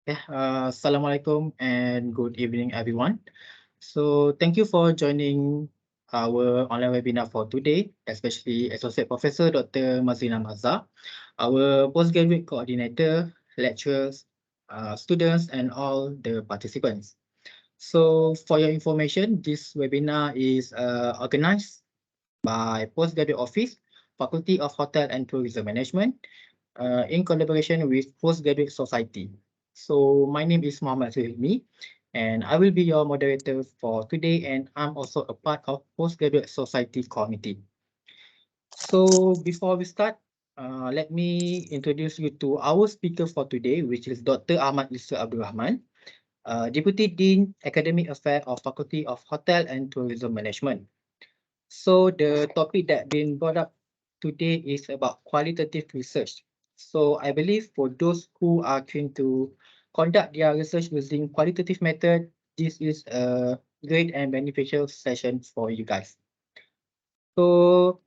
Assalamualaikum and good evening, everyone. So thank you for joining our online webinar for today, especially Associate Professor Dr. Mazlina Mazza, our postgraduate coordinator, lecturers, students, and all the participants. So for your information, this webinar is organized by Postgraduate Office, Faculty of Hotel and Tourism Management, in collaboration with Postgraduate Society. So my name is Muhammad Zulmi, and I will be your moderator for today, and I'm also a part of Postgraduate Society Committee. So before we start, let me introduce you to our speaker for today, which is Dr. Ahmad Abdul Rahman, Deputy Dean, Academic Affairs of Faculty of Hotel and Tourism Management. So the topic that been brought up today is about qualitative research. So I believe for those who are keen to conduct their research using qualitative method, this is a great and beneficial session for you guys. So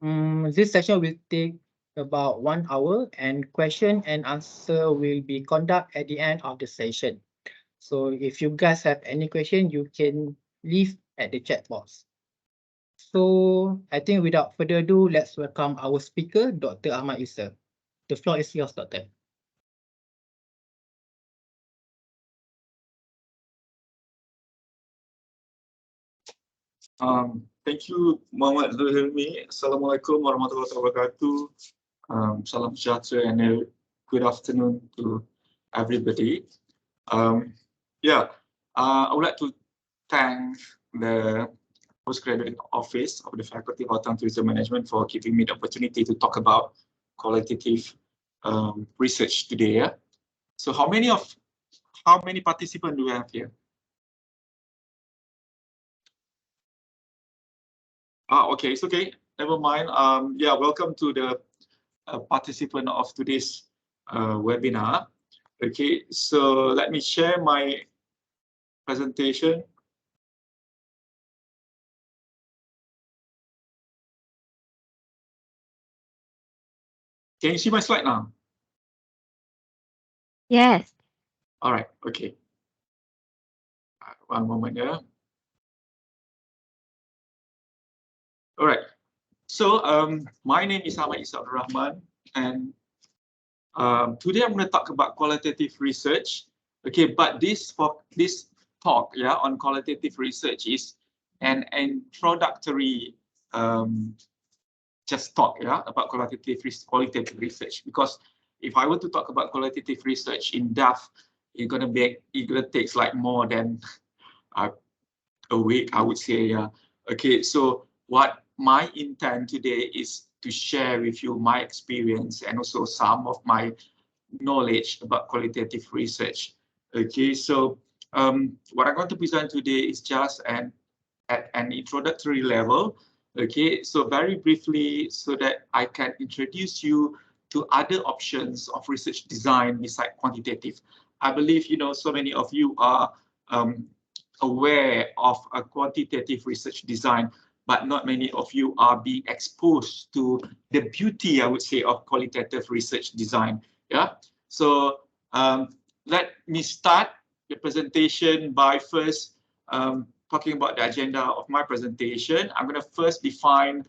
this session will take about 1 hour, and question and answer will be conducted at the end of the session. So if you guys have any question, you can leave at the chat box. So I think without further ado, let's welcome our speaker, Dr. Ahmad. The floor is yours, Doctor. Thank you, Muhammad Zulmi. Assalamualaikum warahmatullahi wabarakatuh. Salam sejahtera and a good afternoon to everybody. I would like to thank the Postgraduate Office of the Faculty of Hotel and Tourism Management for giving me the opportunity to talk about qualitative research today. So how many participants do we have here? Okay, it's okay. Never mind. Welcome to the participant of today's webinar. Okay, so let me share my presentation. Can you see my slide now? Yes. All right, okay. One moment here. All right. So my name is Ahmad Rahman, and today I'm going to talk about qualitative research. Okay, but this talk, on qualitative research is an introductory just talk, about qualitative research. Because if I were to talk about qualitative research in depth, it's gonna take like more than a week, I would say. Okay, so what my intent today is to share with you my experience and also some of my knowledge about qualitative research. Okay, so what I'm going to present today is just at an introductory level. Okay, so very briefly, so that I can introduce you to other options of research design beside quantitative. I believe so many of you are aware of a quantitative research design, but not many of you are being exposed to the beauty, I would say, of qualitative research design. Yeah. So let me start the presentation by first talking about the agenda of my presentation. I'm going to first define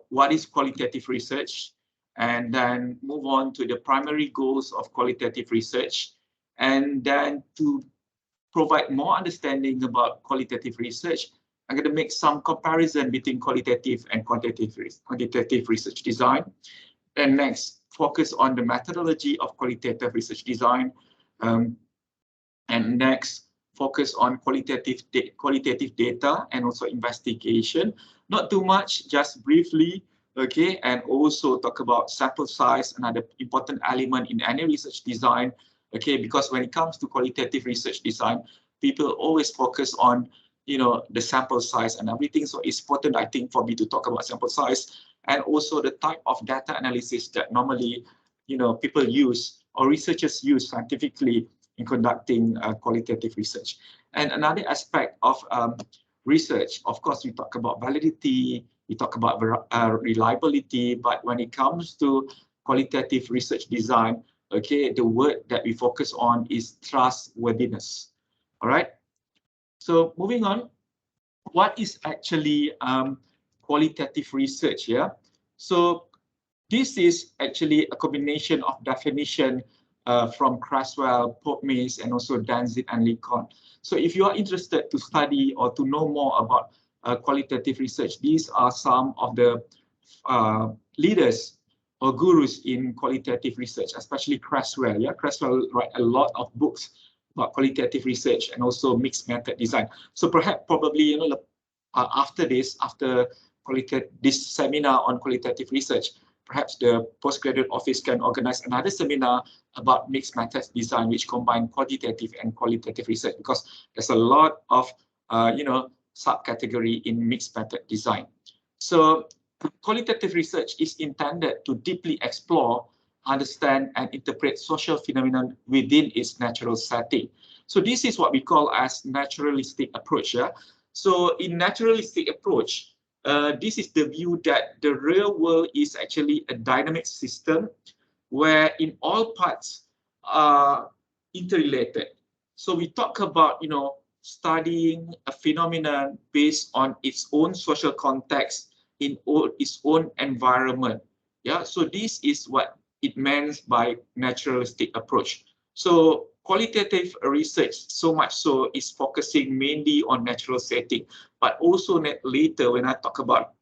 what is qualitative research, and then move on to the primary goals of qualitative research, and then to provide more understanding about qualitative research, I'm going to make some comparison between qualitative and quantitative research design. And next, focus on the methodology of qualitative research design. And next, focus on qualitative data and also investigation. Not too much, just briefly, okay, and also talk about sample size, another important element in any research design, okay, because when it comes to qualitative research design, people always focus on, the sample size and everything. So it's important, I think, for me to talk about sample size and also the type of data analysis that normally, people use or researchers use scientifically in conducting qualitative research. And another aspect of research, of course, we talk about validity, we talk about reliability, but when it comes to qualitative research design, okay, the word that we focus on is trustworthiness. All right. So moving on, what is actually qualitative research here? So this is actually a combination of definition from Creswell, Popmace, and also Danzig and Lincoln. So if you are interested to study or to know more about qualitative research, these are some of the leaders or gurus in qualitative research, especially Creswell. Yeah, Creswell write a lot of books about qualitative research and also mixed method design. So perhaps probably, you know, after this seminar on qualitative research, perhaps the postgraduate office can organize another seminar about mixed methods design, which combine quantitative and qualitative research, because there's a lot of subcategory in mixed method design. So qualitative research is intended to deeply explore, understand, and interpret social phenomena within its natural setting. So this is what we call as naturalistic approach. Yeah? So in naturalistic approach, this is the view that the real world is actually a dynamic system where in all parts are interrelated. So we talk about, you know, studying a phenomenon based on its own social context in its own environment. Yeah, so this is what it means by naturalistic approach. So qualitative research, so much so, is focusing mainly on natural setting, but also later when I talk about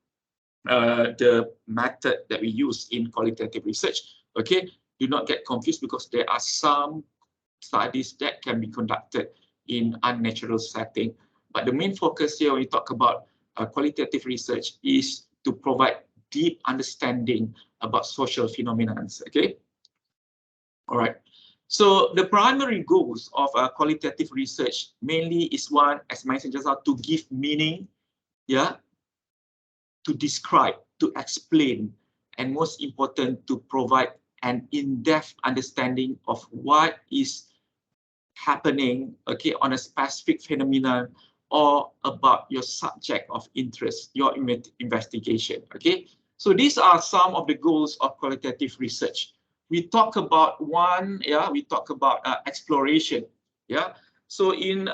the method that we use in qualitative research, okay, do not get confused, because there are some studies that can be conducted in unnatural setting. But the main focus here when we talk about qualitative research is to provide deep understanding about social phenomena. Okay. All right. So the primary goals of qualitative research mainly is one, as mentioned just now, to give meaning, yeah, to describe, to explain, and most important, to provide an in-depth understanding of what is happening, okay, on a specific phenomenon or about your subject of interest, your investigation, okay. So these are some of the goals of qualitative research. We talk about one, yeah, we talk about exploration, yeah. So in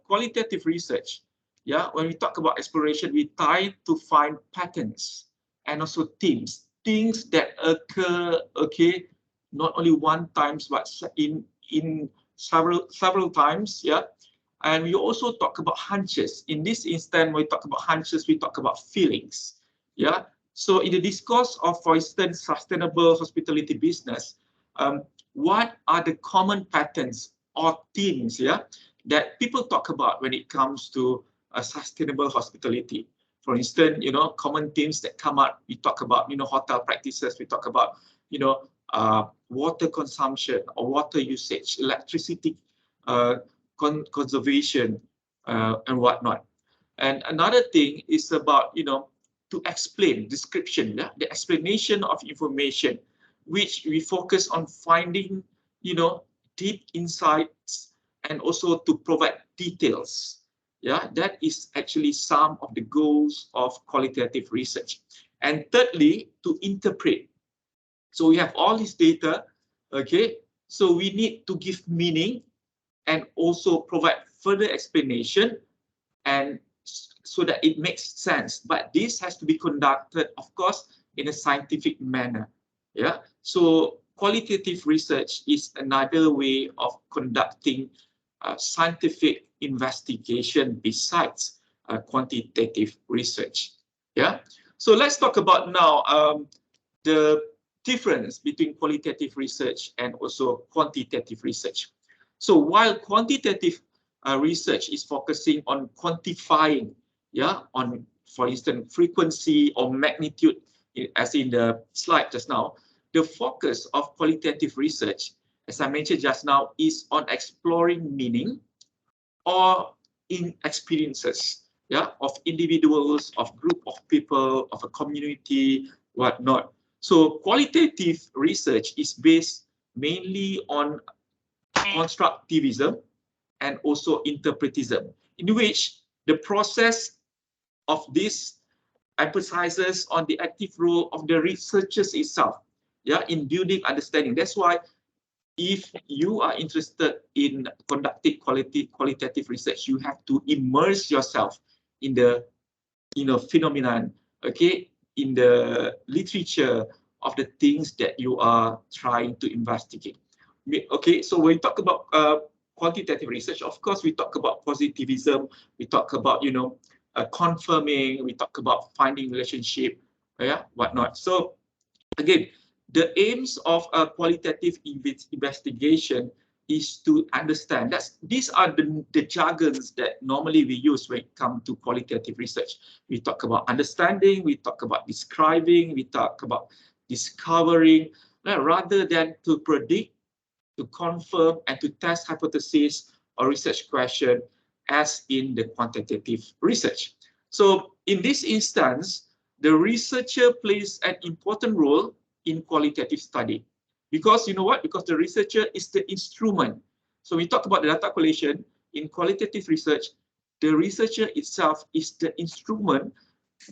qualitative research, yeah, when we talk about exploration, we try to find patterns and also themes, things that occur, okay, not only one times, but in several times, yeah. And we also talk about hunches. In this instance, when we talk about hunches, we talk about feelings, yeah. So in the discourse of, for instance, sustainable hospitality business, what are the common patterns or themes, yeah, that people talk about when it comes to sustainable hospitality? For instance, you know, common themes that come up, we talk about, you know, hotel practices, we talk about, you know, water consumption or water usage, electricity conservation, and whatnot. And another thing is about, you know, to explain, description, yeah? The explanation of information, which we focus on finding, you know, deep insights and also to provide details. Yeah, that is actually some of the goals of qualitative research. And thirdly, to interpret. So we have all this data, okay? So we need to give meaning and also provide further explanation, and so that it makes sense. But this has to be conducted, of course, in a scientific manner. Yeah. So qualitative research is another way of conducting scientific investigation besides quantitative research. Yeah. So let's talk about now the difference between qualitative research and also quantitative research. So while quantitative research is focusing on quantifying, yeah, on, for instance, frequency or magnitude, as in the slide just now, the focus of qualitative research, as I mentioned just now, is on exploring meaning or in experiences, yeah, of individuals, of group of people, of a community, whatnot. So qualitative research is based mainly on constructivism and also interpretism, in which the process of this emphasizes on the active role of the researchers itself, yeah, in building understanding. That's why if you are interested in conducting qualitative research, you have to immerse yourself in the phenomenon, okay, in the literature of the things that you are trying to investigate. Okay, so when we talk about quantitative research, of course, we talk about positivism, we talk about, confirming, we talk about finding relationship, yeah, whatnot. So again, the aims of a qualitative investigation is to understand. These are the jargons that normally we use when it comes to qualitative research. We talk about understanding, we talk about describing, we talk about discovering, rather than to predict, to confirm, and to test hypotheses or research question as in the quantitative research. So in this instance, the researcher plays an important role in qualitative study. Because you know what? Because the researcher is the instrument. So we talk about the data collation. In qualitative research, the researcher itself is the instrument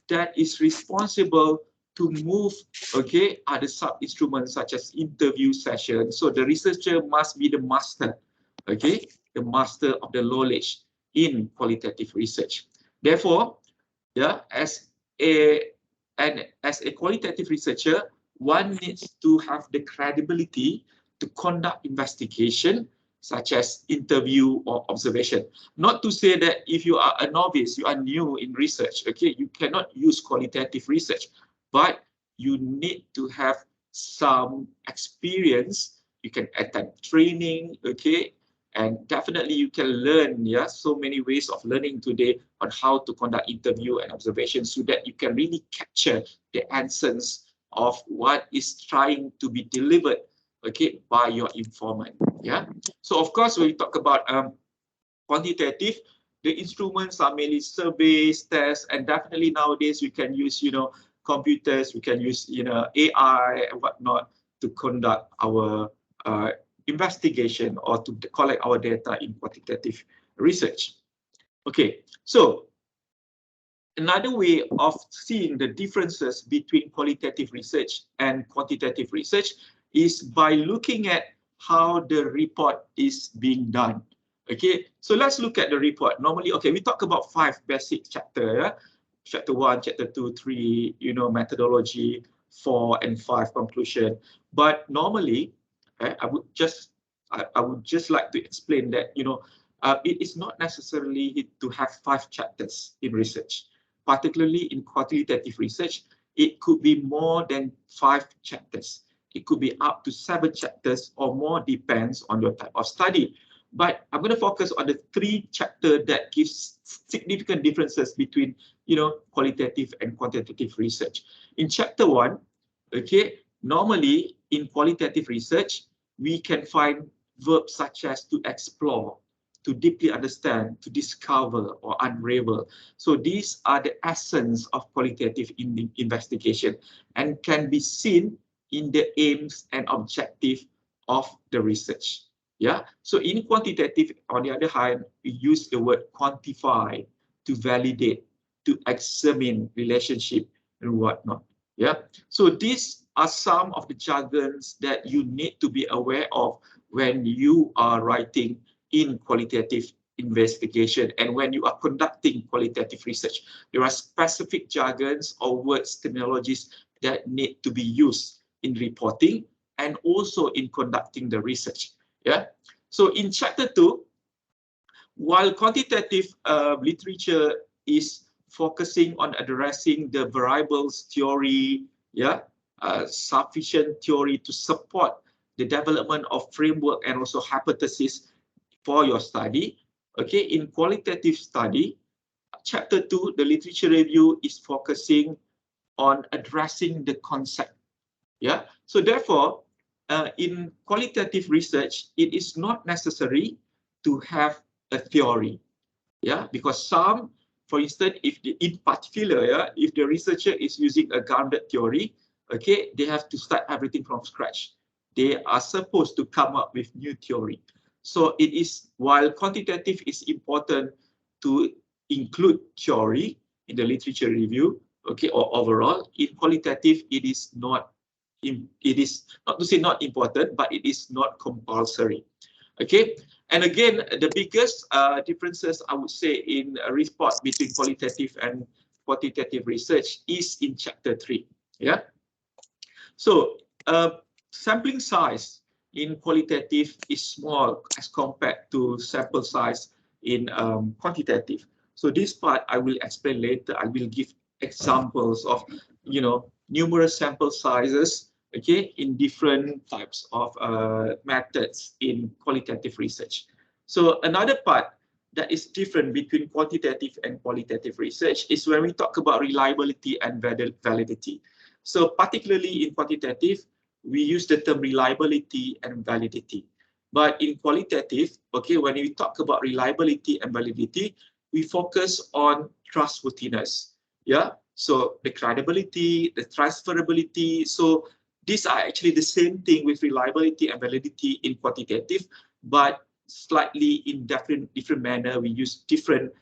that is responsible to move, okay, other sub-instruments such as interview sessions. So the researcher must be the master, okay, the master of the knowledge in qualitative research. Therefore, yeah, as a qualitative researcher, one needs to have the credibility to conduct investigation such as interview or observation. Not to say that if you are a novice, you are new in research, okay, you cannot use qualitative research, but you need to have some experience. You can attend training, okay, and definitely you can learn, yeah, so many ways of learning today on how to conduct interview and observation so that you can really capture the essence of what is trying to be delivered, okay, by your informant. Yeah. So of course, when we talk about quantitative, the instruments are mainly surveys, tests, and definitely nowadays we can use, computers, we can use, AI and whatnot to conduct our investigation or to collect our data in quantitative research. Okay, so another way of seeing the differences between qualitative research and quantitative research is by looking at how the report is being done. Okay, so let's look at the report. Normally, okay, we talk about 5 basic chapters. Yeah? Chapter 1, chapter 2, 3, methodology, 4 and 5 conclusion. But normally, I would just like to explain that it is not necessarily to have 5 chapters in research. Particularly in qualitative research, it could be more than 5 chapters. It could be up to 7 chapters or more, depends on your type of study. But I'm going to focus on the 3 chapters that gives significant differences between, qualitative and quantitative research. In chapter 1, okay, normally in qualitative research, we can find verbs such as to explore, to deeply understand, to discover or unravel. So these are the essence of qualitative investigation and can be seen in the aims and objective of the research. Yeah. So in quantitative, on the other hand, we use the word quantify to validate, to examine relationship and whatnot. Yeah. So these are some of the jargons that you need to be aware of when you are writing in qualitative investigation and when you are conducting qualitative research. There are specific jargons or words, terminologies that need to be used in reporting and also in conducting the research. Yeah. So in chapter 2, while quantitative literature is focusing on addressing the variables theory, yeah, sufficient theory to support the development of framework and also hypothesis for your study. Okay, in qualitative study, chapter 2, the literature review is focusing on addressing the concept. Yeah, so therefore, in qualitative research, it is not necessary to have a theory. Yeah, because some, for instance, in particular, yeah, if the researcher is using a grounded theory, okay, they have to start everything from scratch. They are supposed to come up with new theory. So it is, while quantitative is important to include theory in the literature review, okay, or overall, in qualitative, it is not it is not to say not important, but it is not compulsory. Okay, and again, the biggest differences I would say in a report between qualitative and quantitative research is in chapter 3. Yeah, so sampling size in qualitative is small as compared to sample size in quantitative. So this part I will explain later. I will give examples of, you know, numerous sample sizes, okay, in different types of methods in qualitative research. So another part that is different between quantitative and qualitative research is when we talk about reliability and validity. So particularly in quantitative, we use the term reliability and validity. But in qualitative, okay, when we talk about reliability and validity, we focus on trustworthiness. Yeah, so the credibility, the transferability. So these are actually the same thing with reliability and validity in quantitative, but slightly in different manner. We use different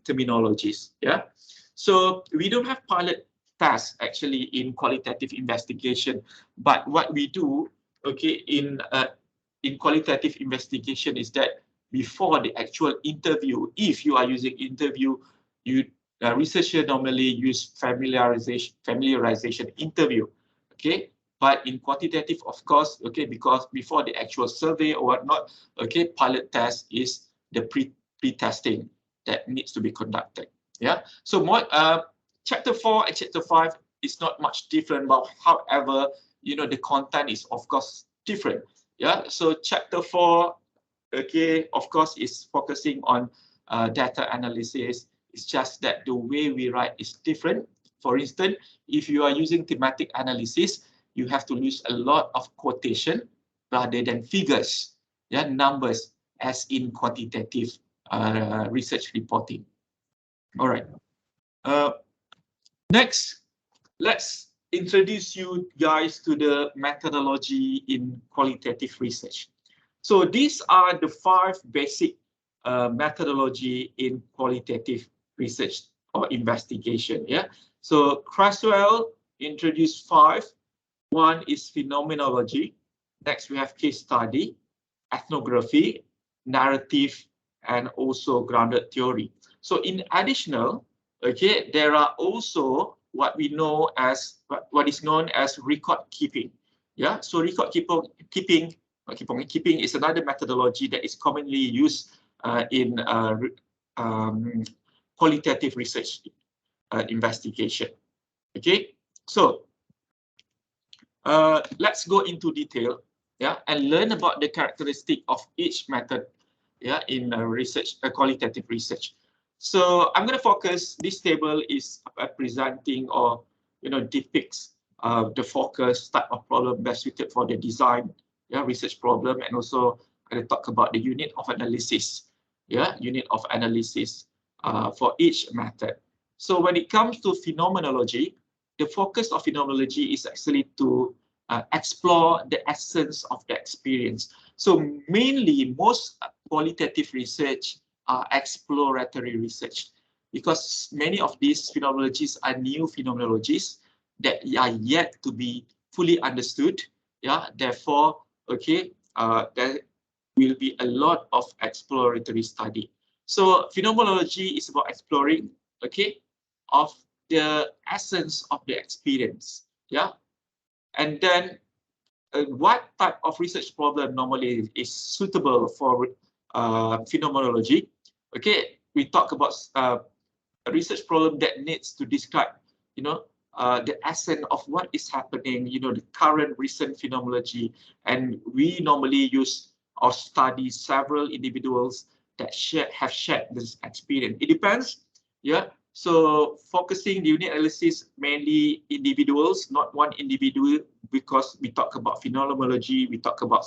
terminologies. Yeah, so we don't have pilot task actually in qualitative investigation, but what we do, okay, in qualitative investigation is that before the actual interview, if you are using interview, you researcher normally use familiarization interview, okay. But in quantitative, of course, okay, because before the actual survey or whatnot, okay, pilot test is the pre-testing that needs to be conducted. Yeah. So more chapter 4 and chapter 5 is not much different, but however, you know, the content is of course different. Yeah. So chapter 4, okay, of course, is focusing on data analysis. It's just that the way we write is different. For instance, if you are using thematic analysis, you have to use a lot of quotation rather than figures, yeah, numbers, as in quantitative research reporting. All right. Next, let's introduce you guys to the methodology in qualitative research. So these are the 5 basic methodology in qualitative research or investigation. Yeah. So Creswell introduced 5. One is phenomenology. Next, we have case study, ethnography, narrative, and also grounded theory. So in additional, okay, there are also what we know as what is known as record keeping. Yeah, so record keeping is another methodology that is commonly used in qualitative research investigation. Okay, so let's go into detail, yeah, and learn about the characteristic of each method, yeah, in research, qualitative research. So I'm going to focus. This table is presenting or, you know, depicts the focus type of problem best suited for the design, yeah, research problem, and also I'm going to talk about the unit of analysis, yeah, unit of analysis for each method. So when it comes to phenomenology, the focus of phenomenology is actually to explore the essence of the experience. So mainly, most qualitative research are exploratory research, because many of these phenomenologies are new phenomenologies that are yet to be fully understood. Yeah, therefore, okay, there will be a lot of exploratory study. So phenomenology is about exploring, okay, of the essence of the experience. Yeah, and then what type of research problem normally is suitable for phenomenology? Okay, we talk about a research problem that needs to describe, you know, the essence of what is happening, you know, the current recent phenomenology, and we normally use or study several individuals that have shared this experience. It depends, yeah. So focusing the unit analysis mainly individuals, not one individual, because we talk about phenomenology, we talk about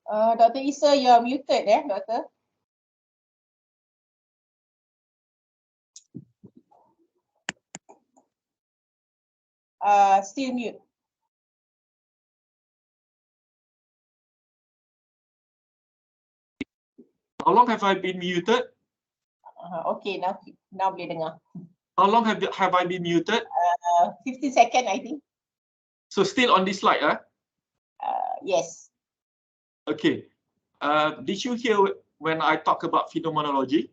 Dr. Isa, you are muted, Doctor. Still mute. How long have I been muted? Okay, now boleh dengar. How long have I been muted? 50 seconds, I think. So still on this slide, huh? Yes. Okay. Did you hear when I talk about phenomenology?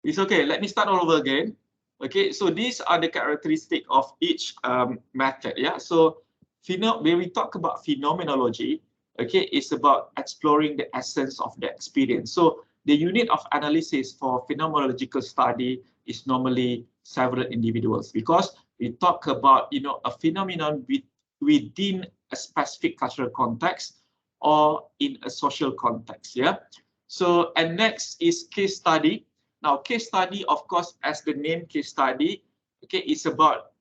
It's okay. Let me start all over again. Okay. So these are the characteristics of each method. Yeah. So when we talk about phenomenology, okay, it's about exploring the essence of the experience. So the unit of analysis for phenomenological study is normally several individuals, because we talk about, you know, a phenomenon within a specific cultural context or in a social context. Yeah. So, and next is case study. Now, case study, of course, as the name case study, okay, it's about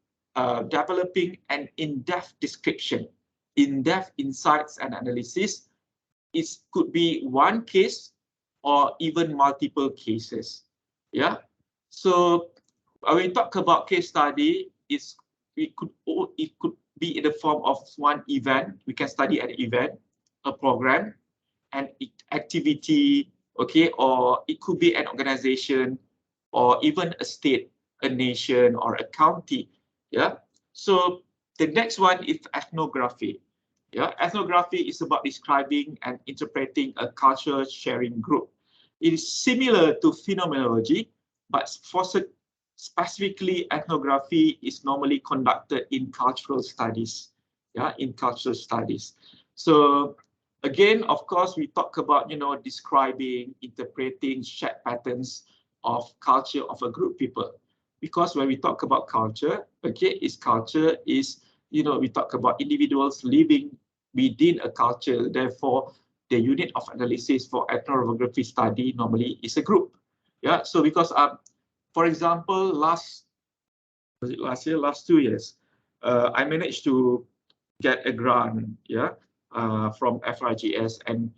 developing an in-depth description, in-depth insights and analysis. It could be one case or even multiple cases. Yeah. So when we talk about case study, it could be in the form of one event. We can study an event, a program, an activity, okay, or it could be an organization, or even a state, a nation, or a county. Yeah. So the next one is ethnography. Yeah, ethnography is about describing and interpreting a culture sharing group. It is similar to phenomenology, but specifically ethnography is normally conducted in cultural studies. Yeah, in cultural studies. So again, of course, we talk about, you know, describing, interpreting shared patterns of culture of a group of people. Because when we talk about culture, okay, culture is, you know, we talk about individuals living within a culture. Therefore, the unit of analysis for ethnography study normally is a group. Yeah. So because for example, last 2 years, I managed to get a grant, yeah, from FRGS, and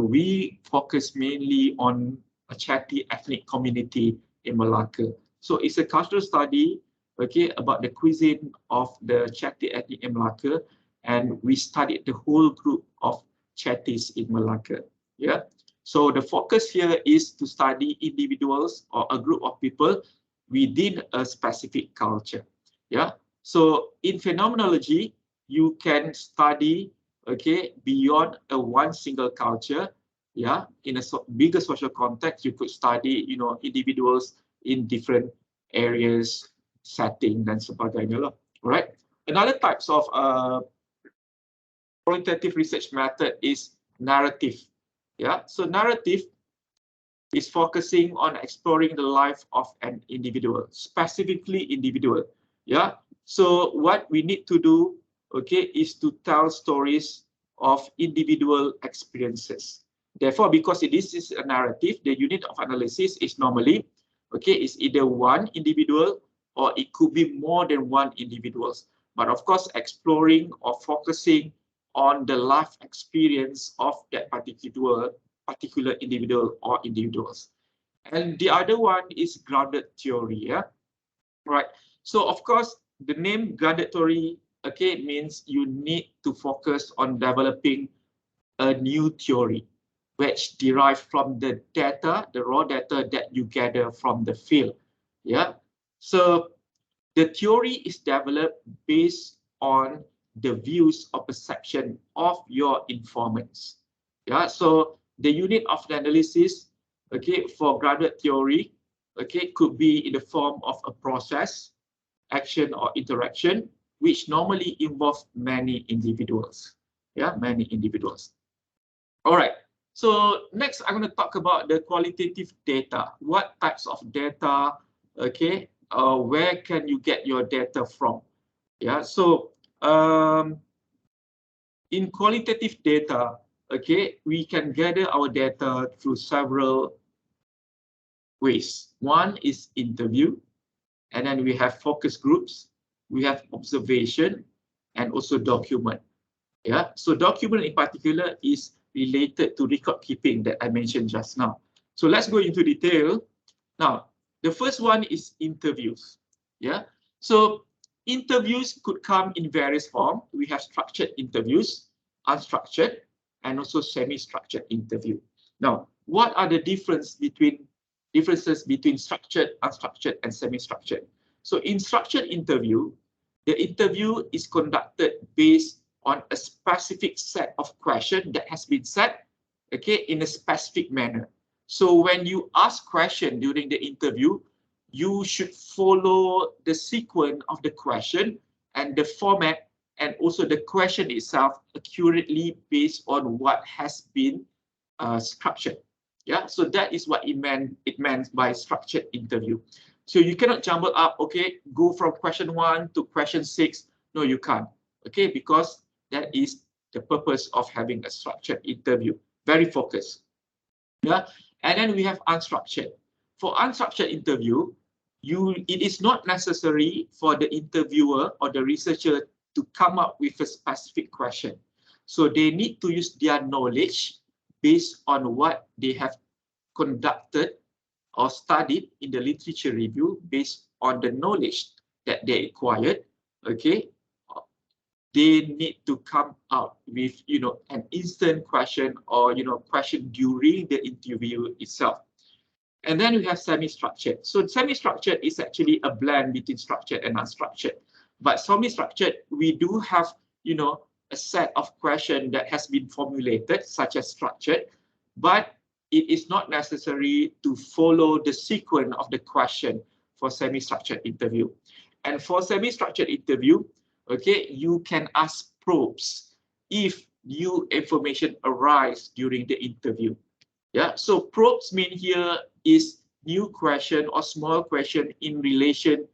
we focus mainly on a Chatty ethnic community in Malacca. So it's a cultural study, okay, about the cuisine of the Chatty ethnic in Malacca, and we studied the whole group of Chatties in Malacca. Yeah. So the focus here is to study individuals or a group of people within a specific culture. Yeah. So in phenomenology, you can study, okay, beyond a one single culture. Yeah, in a bigger social context, you could study, you know, individuals in different areas, setting, dan sebagainya lah. Right. Another types of qualitative research method is narrative. Yeah, so narrative is focusing on exploring the life of an individual, specifically individual. Yeah. So what we need to do, okay, is to tell stories of individual experiences. Therefore, because this is a narrative, the unit of analysis is normally, okay, is either one individual or it could be more than one individuals. But of course, exploring or focusing on the life experience of that particular individual or individuals. And the other one is grounded theory. Yeah, right. So of course, the name grounded theory, okay, means you need to focus on developing a new theory, which derives from the data, the raw data that you gather from the field. Yeah. So the theory is developed based on the views or perception of your informants. Yeah, so the unit of the analysis, okay, for grounded theory, okay, could be in the form of a process, action, or interaction, which normally involves many individuals. Yeah, many individuals. All right. So next, I'm going to talk about the qualitative data. What types of data, okay, where can you get your data from? Yeah, so in qualitative data, okay, we can gather our data through several ways. One is interview, and then we have focus groups, we have observation, and also document. Yeah, so document in particular is related to record keeping that I mentioned just now. So let's go into detail. Now, the first one is interviews. Yeah, so interviews could come in various forms. We have structured interviews, unstructured, and also semi-structured interview. Now, what are the differences between structured, unstructured, and semi-structured? So in structured interview, the interview is conducted based on a specific set of questions that has been set, okay, in a specific manner. So when you ask question during the interview, you should follow the sequence of the question and the format, and also the question itself accurately based on what has been structured. Yeah, so that is what it meant by structured interview. So you cannot jumble up, okay, go from question 1 to question 6. No, you can't, okay, because that is the purpose of having a structured interview. Very focused. Yeah, and then we have unstructured. For unstructured interview, it is not necessary for the interviewer or the researcher to come up with a specific question. So they need to use their knowledge based on what they have conducted or studied in the literature review, based on the knowledge that they acquired. Okay, they need to come out with, you know, an instant question, or, you know, question during the interview itself. And then we have semi-structured. So semi-structured is actually a blend between structured and unstructured. But semi-structured, we do have, you know, a set of questions that has been formulated, such as structured, but it is not necessary to follow the sequence of the question for semi-structured interview. And for semi-structured interview, okay, you can ask probes if new information arise during the interview. Yeah, so probes mean here is new question or small question in relation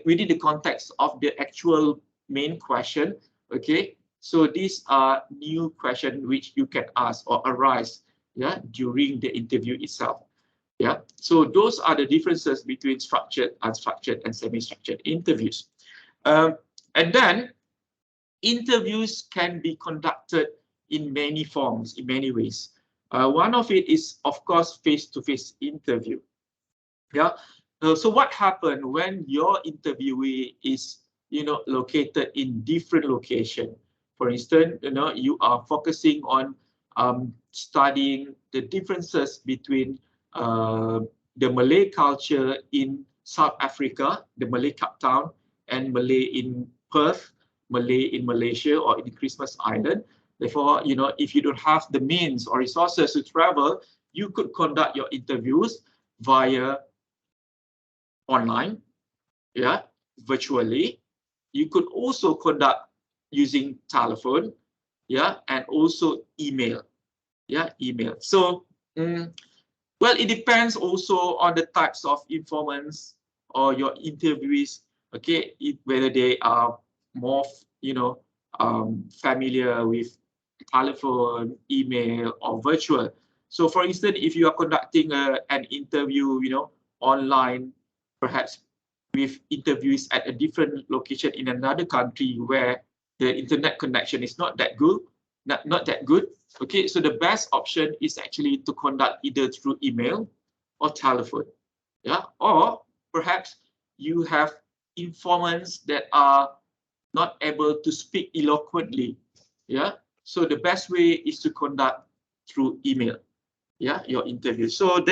within the context of the actual main question. Okay, so these are new questions which you can ask or arise, yeah, during the interview itself. Yeah, so those are the differences between structured, unstructured, and semi-structured interviews. And then interviews can be conducted in many forms, in many ways. One of it is, of course, face-to-face interview. Yeah. So what happens when your interviewee is, you know, located in different location? For instance, you know, you are focusing on studying the differences between the Malay culture in South Africa, the Malay Cape Town, and Malay in Perth, Malay in Malaysia, or in Christmas Island. Therefore, you know, if you don't have the means or resources to travel, you could conduct your interviews via online, yeah, virtually. You could also conduct using telephone, yeah, and also email, yeah, email. So, well, it depends also on the types of informants or your interviewees, okay, whether they are more, you know, familiar with telephone, email, or virtual. So, for instance, if you are conducting an interview, you know, online, perhaps with interviews at a different location in another country where the internet connection is not that good, not that good. Okay, so the best option is actually to conduct either through email or telephone. Yeah, or perhaps you have informants that are not able to speak eloquently. Yeah, so the best way is to conduct through email. Yeah, your interview. So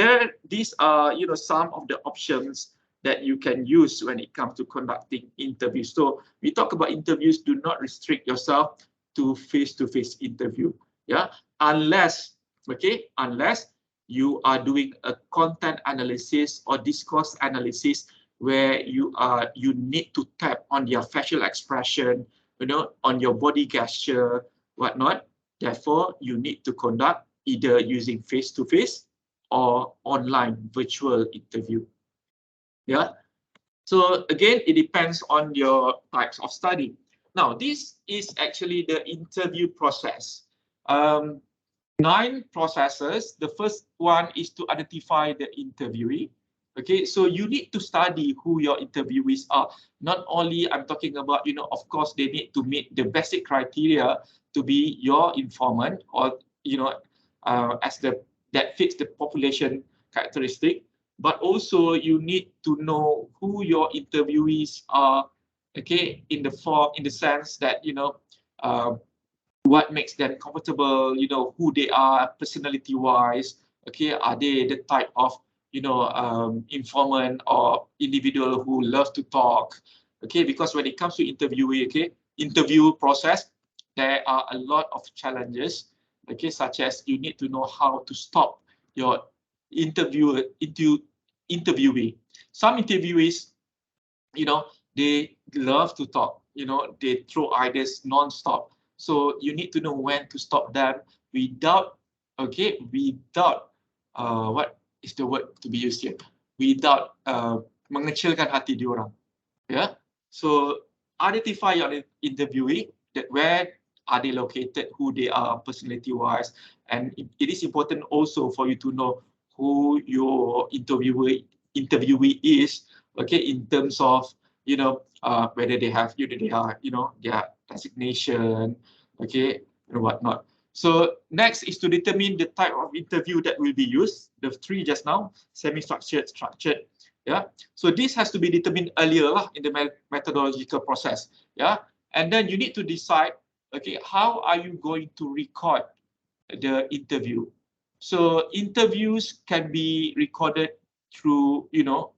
these are, you know, some of the options that you can use when it comes to conducting interviews. So we talk about interviews, do not restrict yourself to face-to-face interview. Yeah, unless, okay, unless you are doing a content analysis or discourse analysis where you need to tap on your facial expression, you know, on your body gesture, whatnot. Therefore, you need to conduct either using face-to-face or online virtual interview. Yeah. So again, it depends on your types of study. Now, this is actually the interview process. 9 processes. The first one is to identify the interviewee. Okay, so you need to study who your interviewees are. Not only I'm talking about, you know, of course, they need to meet the basic criteria to be your informant, or, you know, that fits the population characteristic. But also you need to know who your interviewees are. Okay, in the sense that, you know, what makes them comfortable, you know, who they are personality wise. Okay, are they the type of, you know, informant or individual who love to talk? Okay, because when it comes to interviewing, okay, interview process, there are a lot of challenges. Okay, such as you need to know how to stop your interviewee. Some interviewees, you know, they love to talk, you know, they throw ideas non-stop. So you need to know when to stop them without, okay, without, what is the word to be used here? Without mengecilkan hati diorang. Yeah. So identify your interviewee, that where are they located, who they are personality wise, and it is important also for you to know who your interviewee is. Okay, in terms of, you know, whether they have, they are, you know, their designation, okay, and whatnot. So next is to determine the type of interview that will be used. The three just now: semi-structured, structured. Yeah. So this has to be determined earlier in the methodological process. Yeah. And then you need to decide, okay, how are you going to record the interview? So interviews can be recorded through, you know,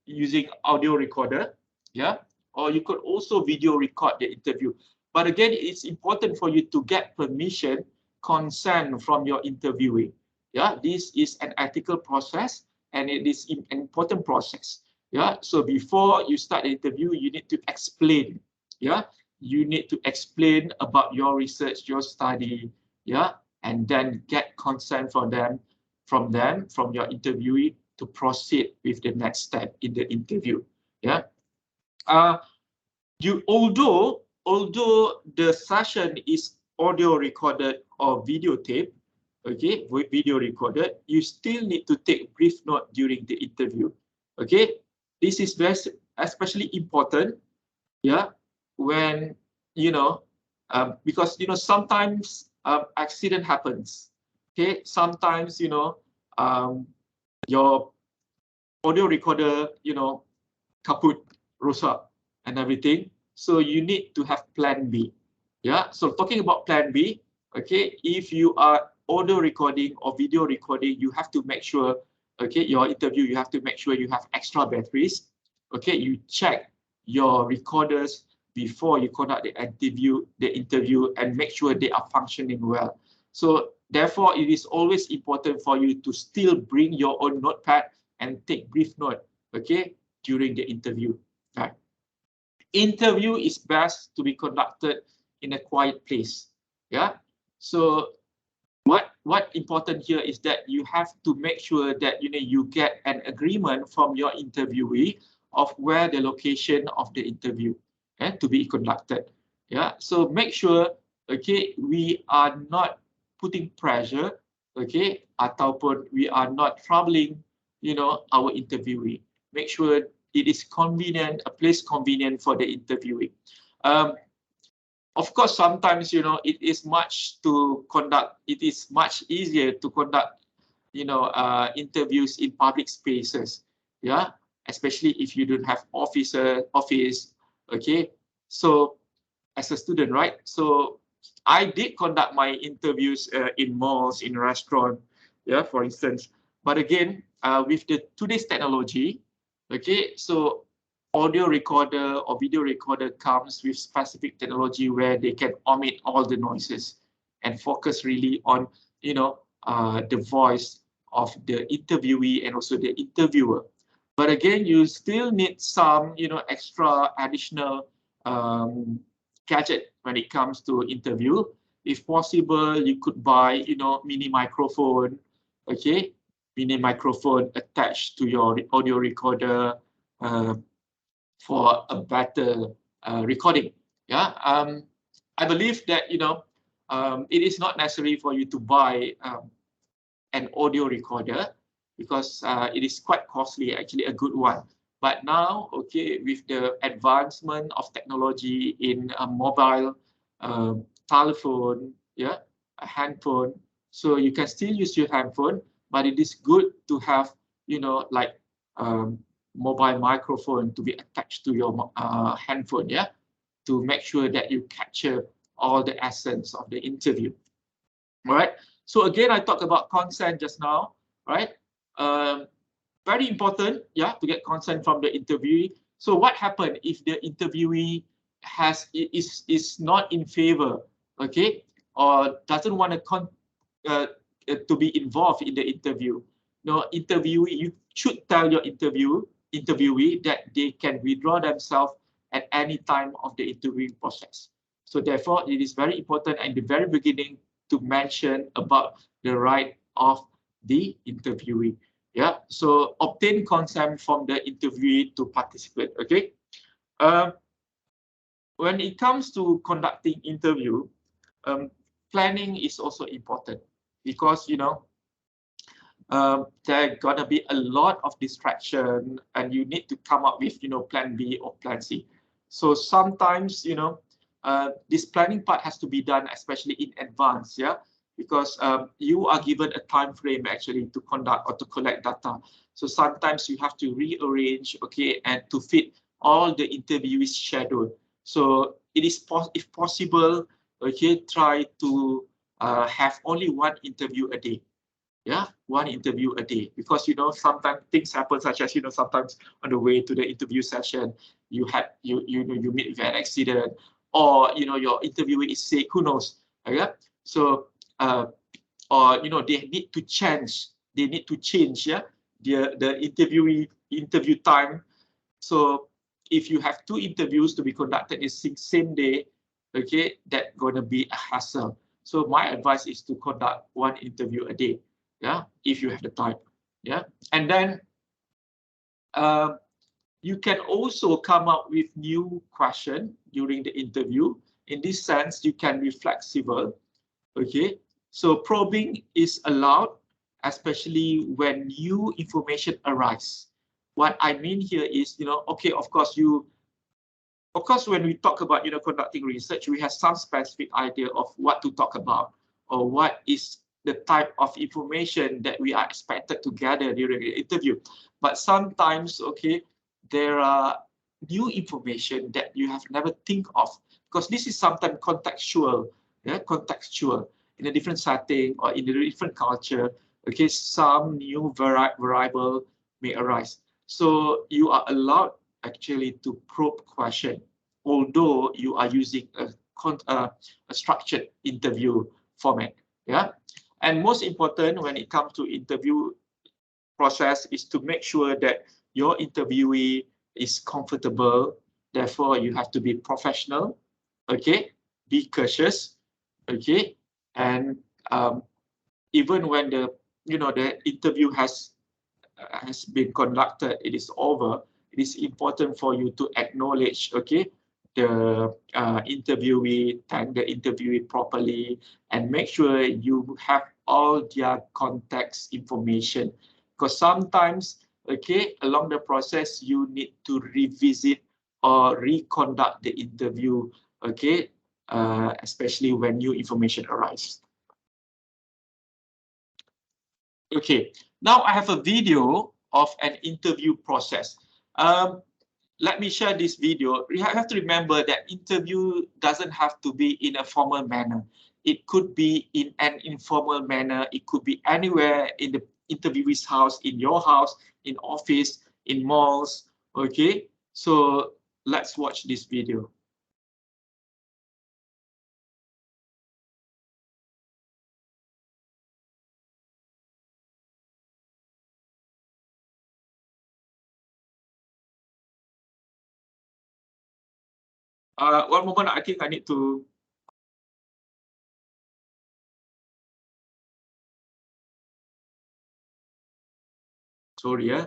using audio recorder. Yeah. Or you could also video record the interview. But again, it's important for you to get permission, consent from your interviewee. Yeah. This is an ethical process, and it is an important process. Yeah. So before you start the interview, you need to explain. Yeah. You need to explain about your research, your study. Yeah. And then get consent from your interviewee to proceed with the next step in the interview. Yeah. Although the session is audio recorded or videotape, okay, with video recorded, you still need to take brief note during the interview. Okay, this is especially important. Yeah, when, you know, because, you know, sometimes accident happens. Okay, sometimes, you know, your audio recorder, you know, kaput, rusak, and everything. So you need to have plan B. Yeah. So talking about plan B, okay, if you are audio recording or video recording, you have to make sure, okay, your interview, you have to make sure you have extra batteries. Okay, you check your recorders before you conduct the interview, and make sure they are functioning well. So therefore, it is always important for you to still bring your own notepad and take brief note, okay, during the interview. Right. Interview is best to be conducted in a quiet place. Yeah. So what important here is that you have to make sure that, you know, you get an agreement from your interviewee of where the location of the interview to be conducted. Yeah. So make sure, okay, we are not putting pressure, okay, ataupun we are not troubling, you know, our interviewee. Make sure it is convenient, a place convenient for the interviewee. Of course, sometimes, you know, it is much easier to conduct, you know, interviews in public spaces. Yeah, especially if you don't have office. Okay, so as a student, right? So I did conduct my interviews in malls, in restaurants, yeah, for instance. But again, with the today's technology, okay, so audio recorder or video recorder comes with specific technology where they can omit all the noises and focus really on, you know, the voice of the interviewee and also the interviewer. But again, you still need some, you know, extra additional gadget when it comes to interview. If possible, you could buy, you know, mini microphone, okay, mini microphone attached to your audio recorder for a better recording. Yeah, I believe that, you know, it is not necessary for you to buy an audio recorder, because it is quite costly, actually a good one. But now, okay, with the advancement of technology in a mobile telephone, yeah, a handphone, so you can still use your handphone, but it is good to have, you know, like mobile microphone to be attached to your handphone, yeah, to make sure that you capture all the essence of the interview. All right. So again, I talked about consent just now, right? Very important, yeah, to get consent from the interviewee. So what happened if the interviewee is not in favor, okay, or doesn't want to be involved in the interview? No, interviewee, you should tell your interviewee that they can withdraw themselves at any time of the interviewing process. So therefore, it is very important at the very beginning to mention about the right of the interviewee. Yeah, so obtain consent from the interviewee to participate. Okay. When it comes to conducting interview, planning is also important because there gonna be a lot of distraction, and you need to come up with plan B or plan C. So sometimes this planning part has to be done especially in advance, yeah, because you are given a time frame actually to conduct or to collect data. So sometimes you have to rearrange, okay, and to fit all the interviewees' schedule. So it is if possible, okay, try to have only one interview a day. Yeah, one interview a day, because sometimes things happen, such as sometimes on the way to the interview session you meet with an accident, or your interviewee is sick, who knows. Yeah, so or they need to change, yeah, the interview time. So if you have 2 interviews to be conducted in the same day, okay, that's going to be a hassle. So my advice is to conduct 1 interview a day, yeah, if you have the time. Yeah, and then you can also come up with new question during the interview. In this sense, you can be flexible. Okay, so probing is allowed, especially when new information arise. What I mean here is, okay, of course, when we talk about, conducting research, we have some specific idea of what to talk about, or what is the type of information that we are expected to gather during the interview. But sometimes, okay, there are new information that you have never think of, because this is sometimes contextual, yeah, contextual in a different setting or in a different culture. Okay, some new variable may arise. So you are allowed actually to probe question, although you are using a structured interview format. Yeah, and most important when it comes to interview process is to make sure that your interviewee is comfortable. Therefore, you have to be professional. Okay, be cautious. Okay, and even when the interview has been conducted, it is over, it is important for you to acknowledge, okay, the interviewee, thank the interviewee properly, and make sure you have all their context information. Because sometimes, okay, along the process, you need to revisit or reconduct the interview, okay, especially when new information arises. Okay, now I have a video of an interview process. Let me share this video. You have to remember that interview doesn't have to be in a formal manner. It could be in an informal manner. It could be anywhere in the interviewee's house, in your house, in office, in malls. Okay, so let's watch this video. One moment, I think I need to. Sorry, yeah.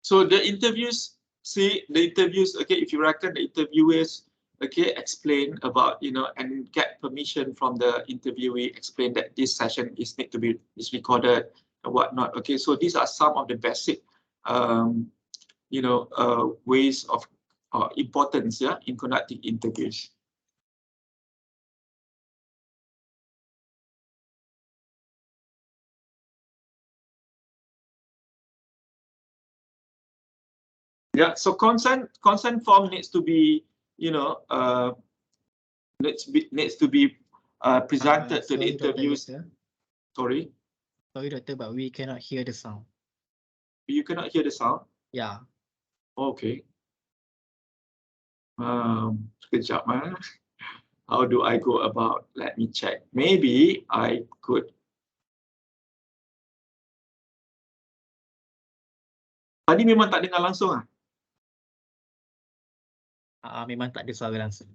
So the interviews, okay, if you reckon the interviewers, okay, explain about, and get permission from the interviewee, explain that this session is recorded and whatnot. Okay, so these are some of the basic, ways of importance, yeah, in conducting interviews. Yeah, so consent form needs to be, needs to be presented to the interviews. Sorry, doctor, but we cannot hear the sound. You cannot hear the sound? Yeah. Okay. Sekejap, how do I go about? Let me check. Maybe I could. Tadi memang tak dengar langsung ah? Memang tak ada suara langsung.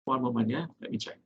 One moment, yeah. Let me check.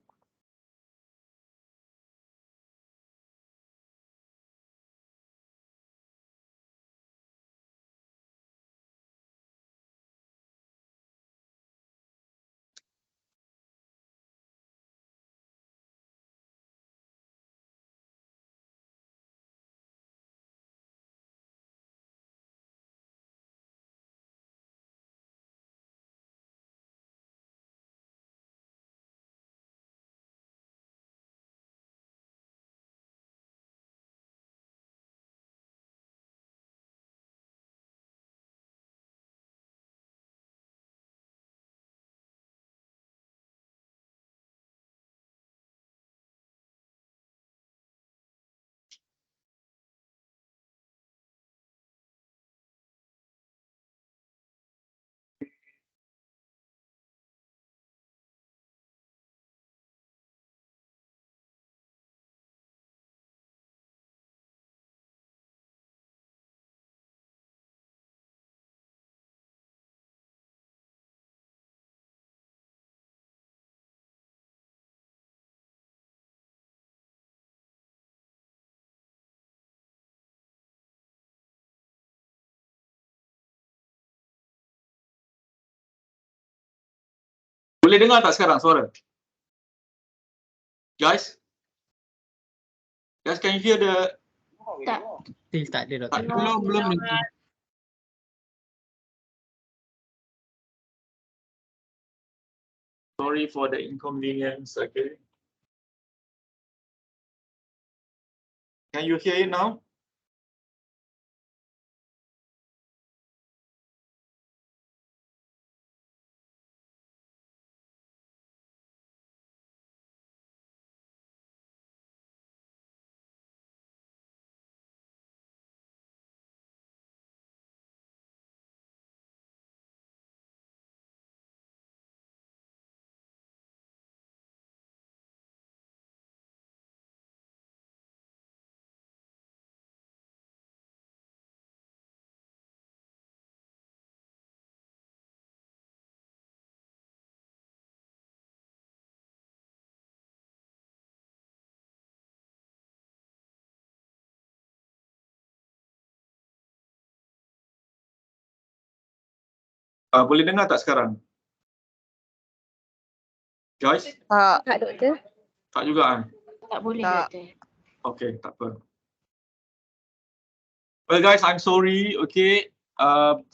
Boleh dengar tak sekarang suara? Guys? Guys, can you hear the... Tak. Still tak ada, doktor. Belum. Sorry for the inconvenience, okay? Can you hear it now? Boleh dengar tak sekarang? Guys? Tak, doktor. Tak juga kan? Tak boleh, Tak. doktor. Okay, tak apa. Well guys, I'm sorry, okay.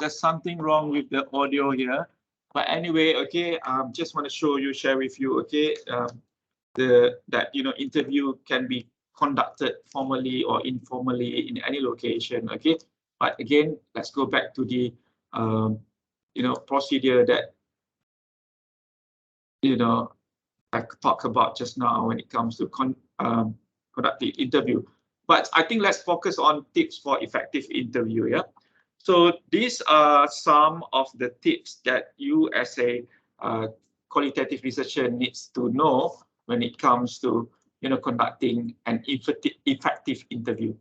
There's something wrong with the audio here. But anyway, okay, just want to share with you, okay, that interview can be conducted formally or informally in any location, okay. But again, let's go back to the procedure that I talked about just now when it comes to conducting interview. But I think let's focus on tips for effective interview. Yeah. So these are some of the tips that you as a qualitative researcher needs to know when it comes to conducting an effective interview.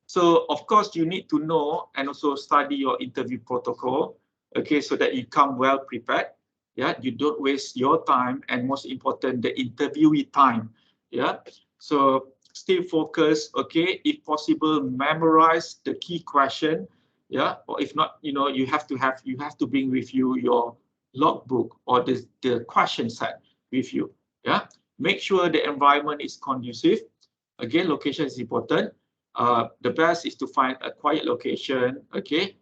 So of course you need to know and also study your interview protocol, okay, so that you come well prepared. Yeah, you don't waste your time, and most important, the interviewee time. Yeah, so stay focused, okay? If possible, memorize the key question, yeah? Or if not, you know, you have to bring with you your logbook or the question set with you, yeah? Make sure the environment is conducive. Again, location is important. The best is to find a quiet location, okay,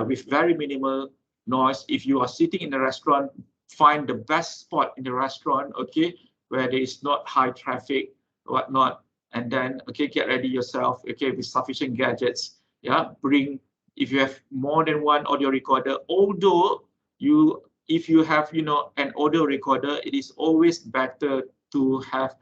with very minimal noise. If you are sitting in a restaurant, find the best spot in the restaurant, okay, where there is not high traffic, whatnot, and then, okay, get ready yourself, okay, with sufficient gadgets. Yeah, bring, if you have more than one audio recorder, although if you have, you know, an audio recorder, it is always better to have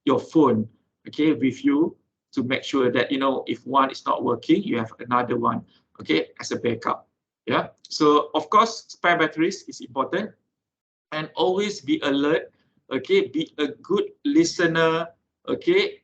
your phone, okay, with you, to make sure that, you know, if one is not working, you have another one, okay, as a backup. Yeah, so of course, spare batteries is important, and always be alert, okay, be a good listener, okay.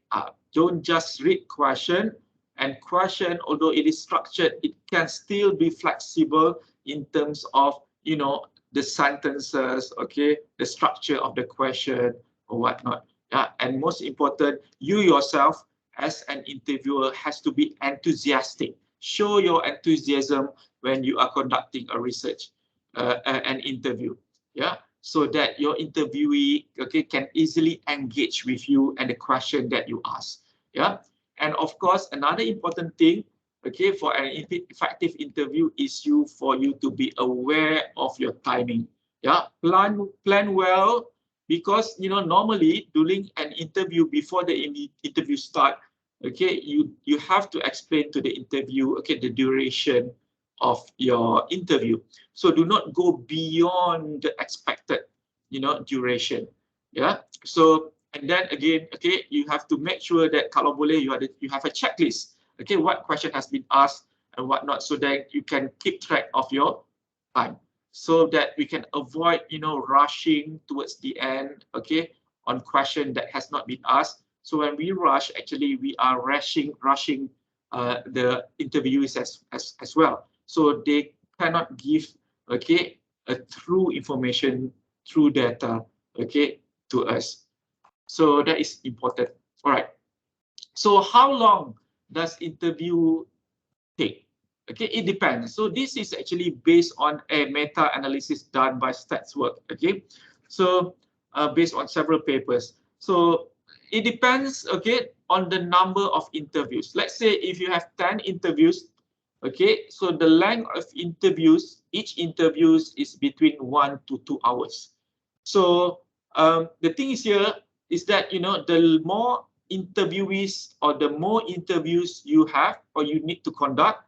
Don't just read question, and question, although it is structured, it can still be flexible in terms of, you know, the sentences, okay, the structure of the question or whatnot. Yeah, and most important, you yourself as an interviewer has to be enthusiastic. Show your enthusiasm when you are conducting a research, an interview. Yeah, so that your interviewee, okay, can easily engage with you and the question that you ask. Yeah, and of course, another important thing, okay, for an effective interview is for you to be aware of your timing. Yeah, plan well, because, you know, normally during an interview, before the interview start, okay, you have to explain to the interview, okay, the duration of your interview. So do not go beyond the expected, you know, duration. Yeah. So, and then again, okay, you have to make sure that kalau boleh you have a checklist. Okay, what question has been asked and whatnot, so that you can keep track of your time, so that we can avoid, you know, rushing towards the end, okay, on question that has not been asked. So when we rush, actually we are rushing the interviewees as well. So they cannot give, okay, a true information, true data, okay, to us. So that is important. All right. So how long does interview take? Okay, it depends. So this is actually based on a meta-analysis done by StatsWork. Okay, so based on several papers. So it depends, okay, on the number of interviews. Let's say if you have 10 interviews, okay, so the length of interviews, each interviews is between 1 to 2 hours. So the thing is here is that, you know, the more interviewees or the more interviews you have or you need to conduct,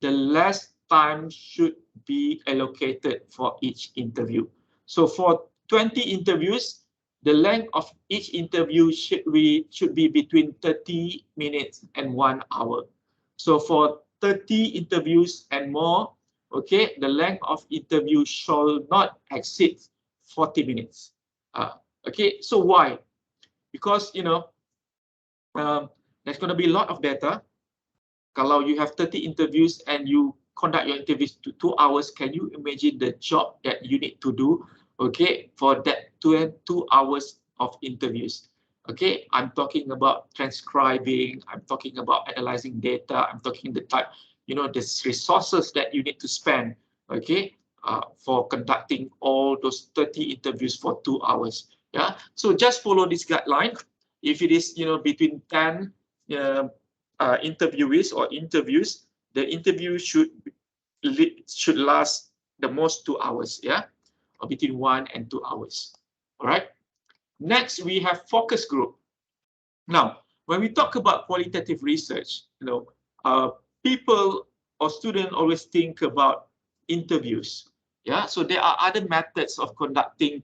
the less time should be allocated for each interview. So for 20 interviews, the length of each interview should be between 30 minutes and 1 hour. So for 30 interviews and more, okay, the length of interview shall not exceed 40 minutes. Okay, so why? Because, you know, there's going to be a lot of data. Kalau you have 30 interviews and you conduct your interviews to 2 hours, can you imagine the job that you need to do, okay, for that 2 hours of interviews? Okay, I'm talking about transcribing, I'm talking about analyzing data, I'm talking the type, you know, the resources that you need to spend, okay, for conducting all those 30 interviews for 2 hours. Yeah, so just follow this guideline. If it is, you know, between 10 interviewees or interviews, the interview should last the most 2 hours, yeah, or between 1 and 2 hours. All right. Next, we have focus group. Now, when we talk about qualitative research, you know, people or students always think about interviews. Yeah, so there are other methods of collecting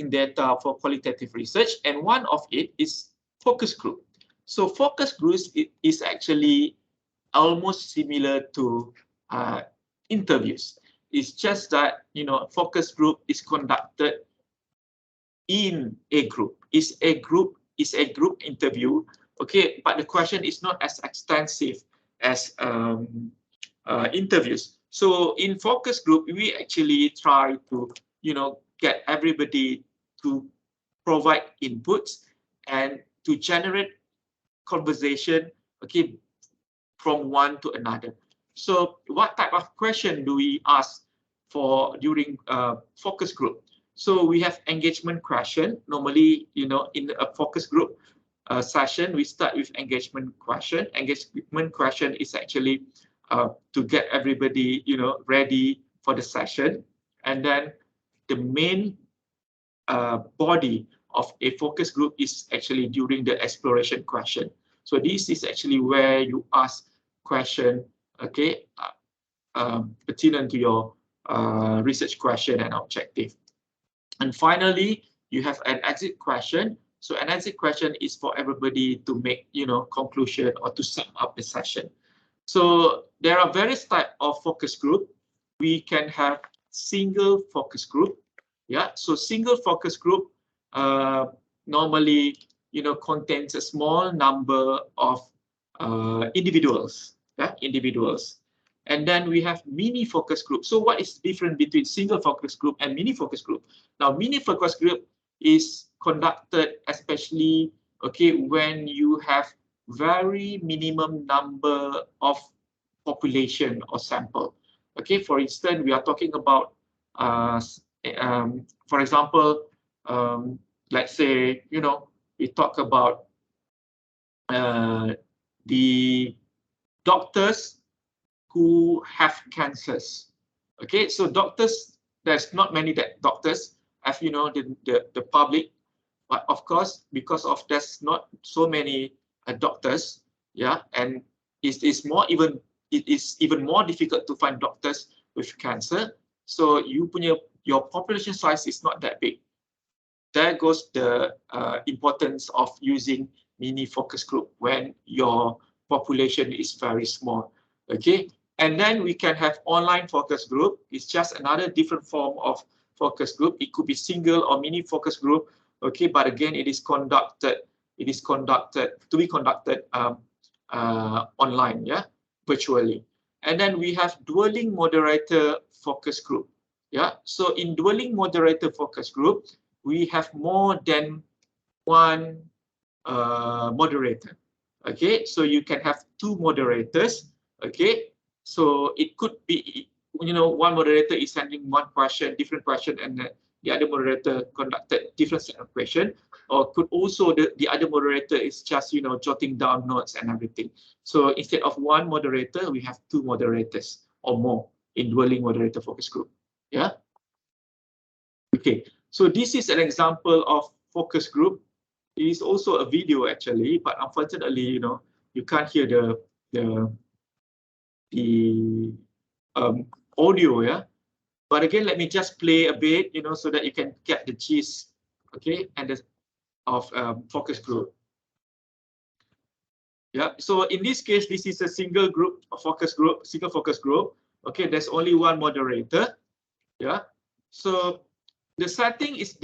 data for qualitative research, and one of it is focus group. So focus groups is actually almost similar to interviews. It's just that, you know, focus group is conducted in a group. It's a group interview. Okay, but the question is not as extensive as interviews. So in focus group, we actually try to, you know, get everybody to provide inputs, and to generate conversation, okay, from one to another. So what type of question do we ask for during focus group? So we have engagement question. Normally, in a focus group session, we start with engagement question. Engagement question is actually to get everybody, ready for the session. And then the main body of a focus group is actually during the exploration question. So this is actually where you ask question, okay, pertinent to your research question and objective. And finally, you have an exit question. So an exit question is for everybody to make, conclusion or to sum up the session. So there are various types of focus group. We can have single focus group. Yeah, so single focus group normally, contains a small number of individuals. Yeah, individuals. And then we have mini focus group. So what is different between single focus group and mini focus group? Now, mini focus group is conducted especially, okay, when you have very minimum number of population or sample. Okay, for instance, we are talking about, for example, let's say, we talk about the doctors who have cancers. Okay, so doctors, there's not many doctors, as you know, the public, but of course, because of there's not so many doctors, yeah, and it is even more difficult to find doctors with cancer. So your population size is not that big. There goes the importance of using mini focus group when your population is very small. Okay, and then we can have online focus group. It's just another different form of focus group. It could be single or mini focus group. Okay, but again, it is conducted online, yeah, virtually. And then we have dwelling moderator focus group. Yeah, so in dwelling moderator focus group, we have more than one moderator. Okay, so you can have two moderators. Okay, so it could be, one moderator is sending one question, different question, and the other moderator conducted different set of question, or could also the other moderator is just, jotting down notes and everything. So instead of one moderator, we have two moderators or more in dwelling moderator focus group. Yeah. Okay, so this is an example of focus group. It is also a video actually, but unfortunately, you can't hear the audio, yeah. But again, let me just play a bit, so that you can get the gist, okay, and of focus group. Yeah. So in this case, this is a single group, single focus group. Okay, there's only one moderator. Yeah. So the setting is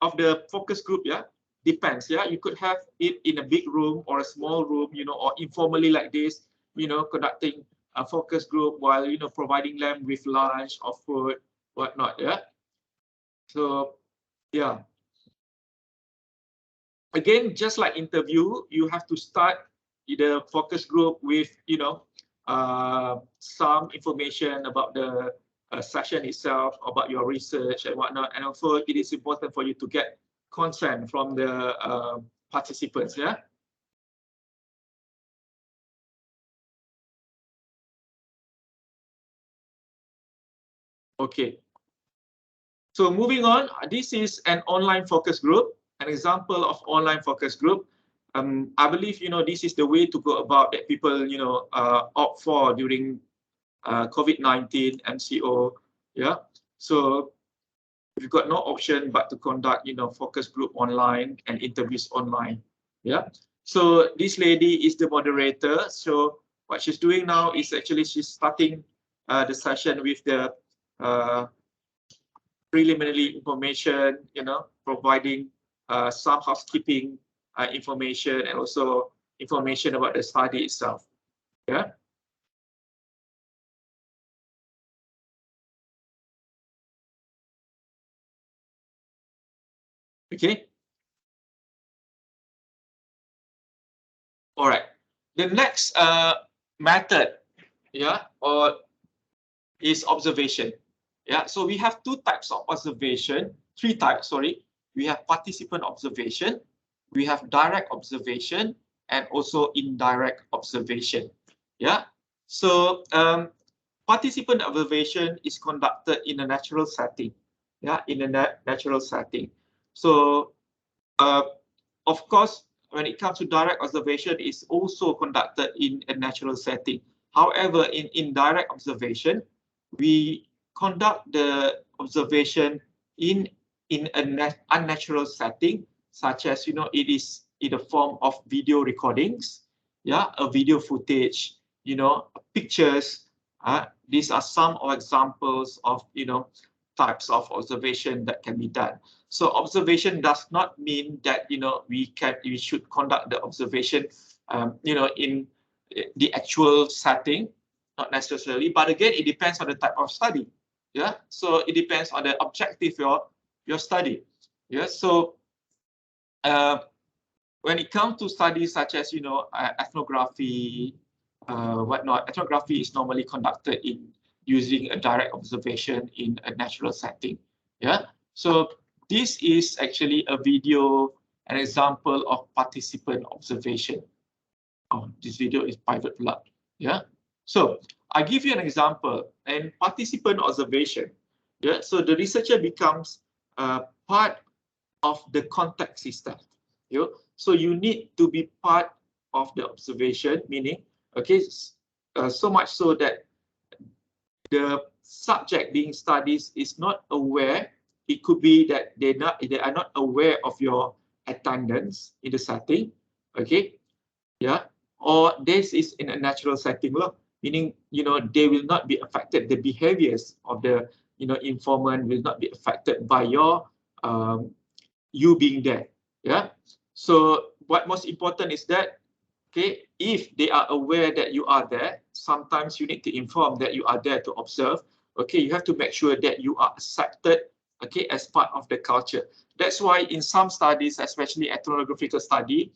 of the focus group, yeah, depends. Yeah, you could have it in a big room or a small room, or informally like this, conducting a focus group while providing them with lunch or food, whatnot. Yeah. So yeah. Again, just like interview, you have to start the focus group with some information about the session itself, about your research and whatnot, and also it is important for you to get consent from the participants. Yeah. Okay. So moving on, this is an online focus group. An example of online focus group. I believe this is the way to go about that people opt for during COVID-19 MCO. Yeah. So we've got no option but to conduct focus group online and interviews online. Yeah. So this lady is the moderator. So what she's doing now is actually she's starting the session with the preliminary information, providing some housekeeping information and also information about the study itself. Yeah. Okay. All right. The next method, is observation. So we have two types of observation, three types, sorry. We have participant observation, we have direct observation, and also indirect observation. So participant observation is conducted in a natural setting. In a natural setting. So of course, when it comes to direct observation, it's also conducted in a natural setting. However, in indirect observation, we conduct the observation in an unnatural setting, such as, it is in the form of video recordings, a video footage, pictures. These are some examples of, types of observation that can be done. So observation does not mean that we should conduct the observation in the actual setting, not necessarily. But again, it depends on the type of study. So it depends on the objective your study. So when it comes to studies such as ethnography, whatnot, ethnography is normally conducted in using a direct observation in a natural setting. So this is actually a video, an example of participant observation. This video is private pula. So I give you an example in participant observation. So the researcher becomes part of the context system. So you need to be part of the observation, meaning, so much so that the subject being studied is not aware. It could be that they are not aware of your attendance in the setting, or this is in a natural setting, meaning they will not be affected. The behaviors of the informant will not be affected by your you being there. So what most important is that if they are aware that you are there, sometimes you need to inform that you are there to observe. You have to make sure that you are accepted, as part of the culture. That's why in some studies, especially ethnographical study,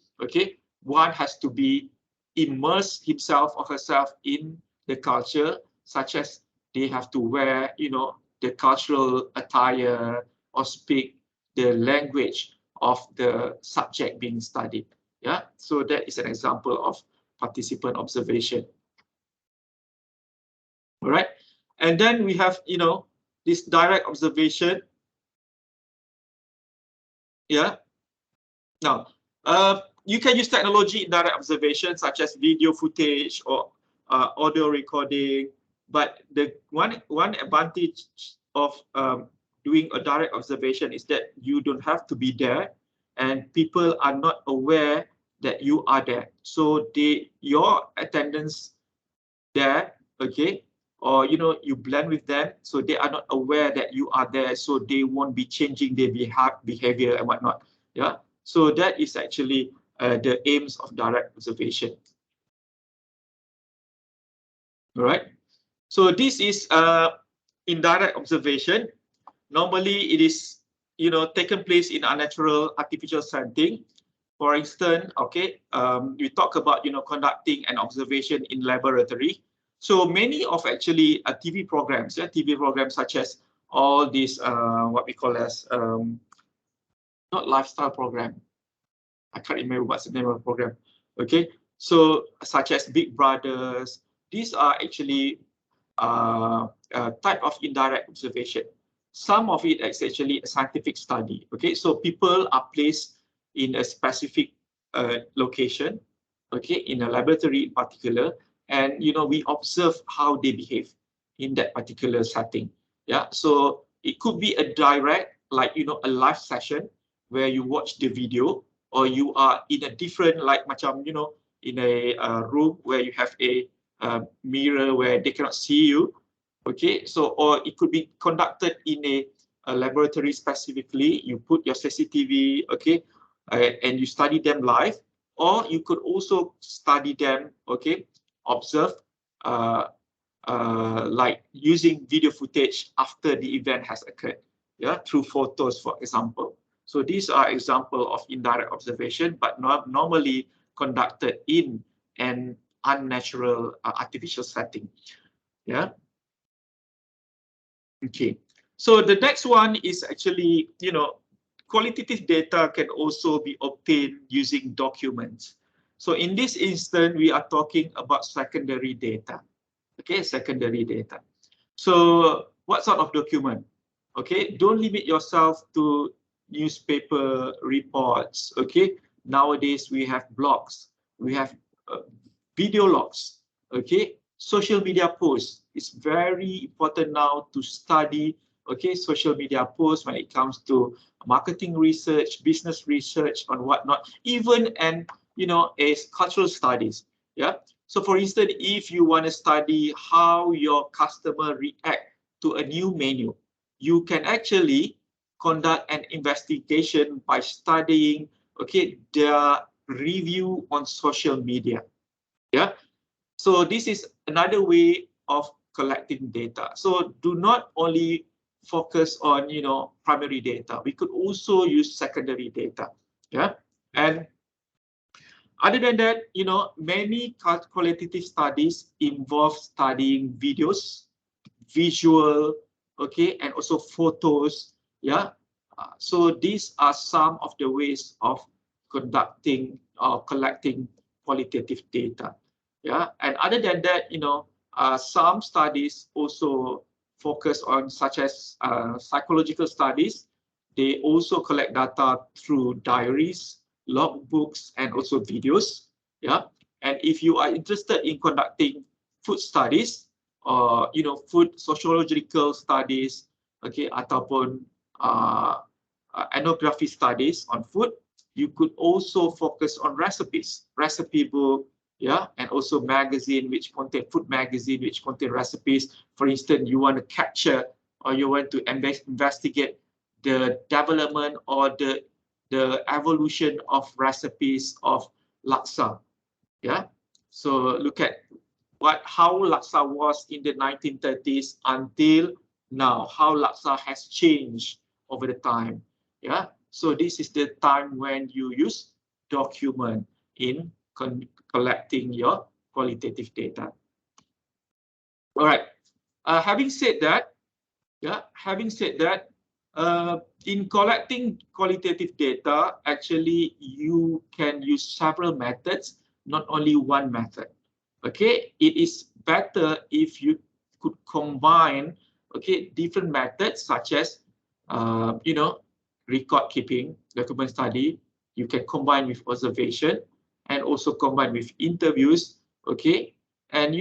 one has to be immerse himself or herself in the culture, such as they have to wear, the cultural attire or speak the language of the subject being studied. So that is an example of participant observation. All right, and then we have this direct observation. Now you can use technology in direct observation, such as video footage or audio recording. But the one advantage of doing a direct observation is that you don't have to be there, and people are not aware that you are there. So your attendance there, or you blend with them, so they are not aware that you are there, so they won't be changing their behavior and whatnot. So that is actually the aims of direct observation. All right. So this is indirect observation. Normally, it is taken place in a natural artificial setting. For instance, we talk about conducting an observation in laboratory. So many of actually TV programs, TV programs such as all these what we call as not lifestyle program. I can't remember what's the name of the program. So such as Big Brothers, these are actually a type of indirect observation. Some of it is actually a scientific study. So people are placed in a specific location, in a laboratory in particular, and we observe how they behave in that particular setting. So it could be a direct, like a live session where you watch the video, or you are in a different, like macam in a room where you have a mirror where they cannot see you. So or it could be conducted in a laboratory specifically. You put your CCTV, and you study them live, or you could also study them, observe, like using video footage after the event has occurred, through photos, for example. So these are examples of indirect observation, but not normally conducted in an unnatural artificial setting. Yeah. Okay. So the next one is actually, qualitative data can also be obtained using documents. So in this instance, we are talking about secondary data. Okay, secondary data. So what sort of document? Okay, don't limit yourself to newspaper reports. Okay, nowadays we have blogs, we have video logs. Okay, social media posts. It's very important now to study, okay, social media posts when it comes to marketing research, business research, and whatnot, even and as cultural studies. Yeah. So for instance, if you want to study how your customer react to a new menu, you can actually conduct an investigation by studying, okay, their review on social media. Yeah. So this is another way of collecting data. So do not only focus on, primary data. We could also use secondary data. Yeah. And other than that, many qualitative studies involve studying videos, visual, okay, and also photos. Yeah. So these are some of the ways of conducting or collecting qualitative data. Yeah. And other than that, some studies also focus on, such as psychological studies. They also collect data through diaries, logbooks, and also videos. Yeah. And if you are interested in conducting food studies, or food sociological studies, okay, ataupun ethnography studies on food, you could also focus on recipes, recipe book, yeah, and also magazine which contain food magazine which contain recipes. For instance, you want to capture or you want to investigate the development or the evolution of recipes of laksa. Yeah. So look at how laksa was in the 1930s until now, how laksa has changed over the time. Yeah. So this is the time when you use document in collecting your qualitative data. All right. Having said that, in collecting qualitative data, actually you can use several methods, not only one method. Okay, it is better if you could combine, okay, different methods such as, record keeping, document study. You can combine with observation and also combine with interviews, okay, and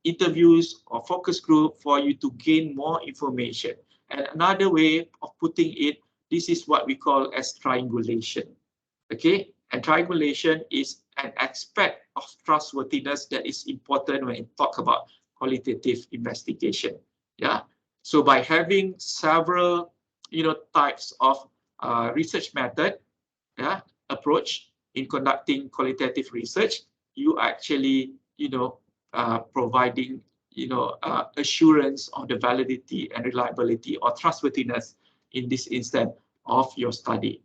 interviews or focus group for you to gain more information. And another way of putting it, this is what we call as triangulation. Okay, and triangulation is an aspect of trustworthiness that is important when you talk about qualitative investigation. Yeah. So by having several, types of research method, yeah, approach in conducting qualitative research, you actually, providing, assurance of the validity and reliability or trustworthiness in this instance of your study.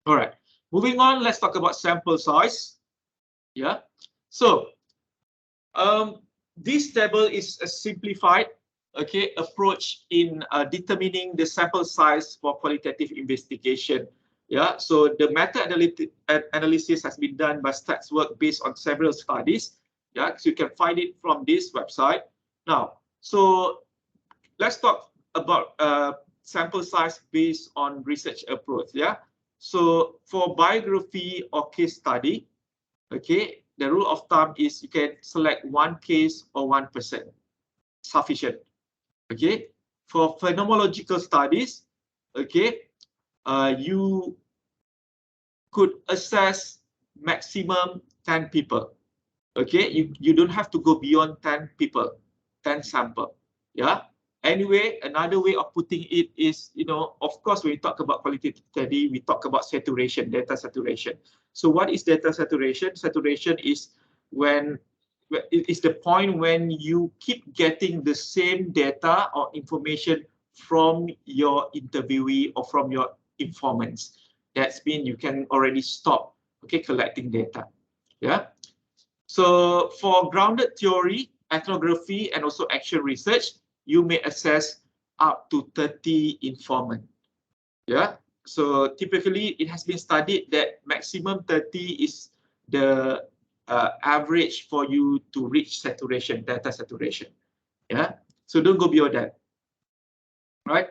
All right, moving on, let's talk about sample size. Yeah, so this table is a simplified, okay, approach in determining the sample size for qualitative investigation. Yeah, so the meta analysis has been done by stats work based on several studies. Yeah, so you can find it from this website. Now, so let's talk about sample size based on research approach. Yeah, so for biography or case study, okay, the rule of thumb is you can select one case or 1%, sufficient. Okay, for phenomenological studies, okay, you could assess maximum 10 people. Okay, you don't have to go beyond 10 people, 10 sample. Yeah. Anyway, another way of putting it is, of course, when we talk about qualitative study, we talk about saturation, data saturation. So what is data saturation? Saturation is when it is the point when you keep getting the same data or information from your interviewee or from your informants. That's mean you can already stop okay, collecting data. Yeah. So for grounded theory, ethnography, and also action research, you may assess up to 30 informant. Yeah. So typically, it has been studied that maximum 30 is the average for you to reach saturation, data saturation. Yeah. So don't go beyond that. Right.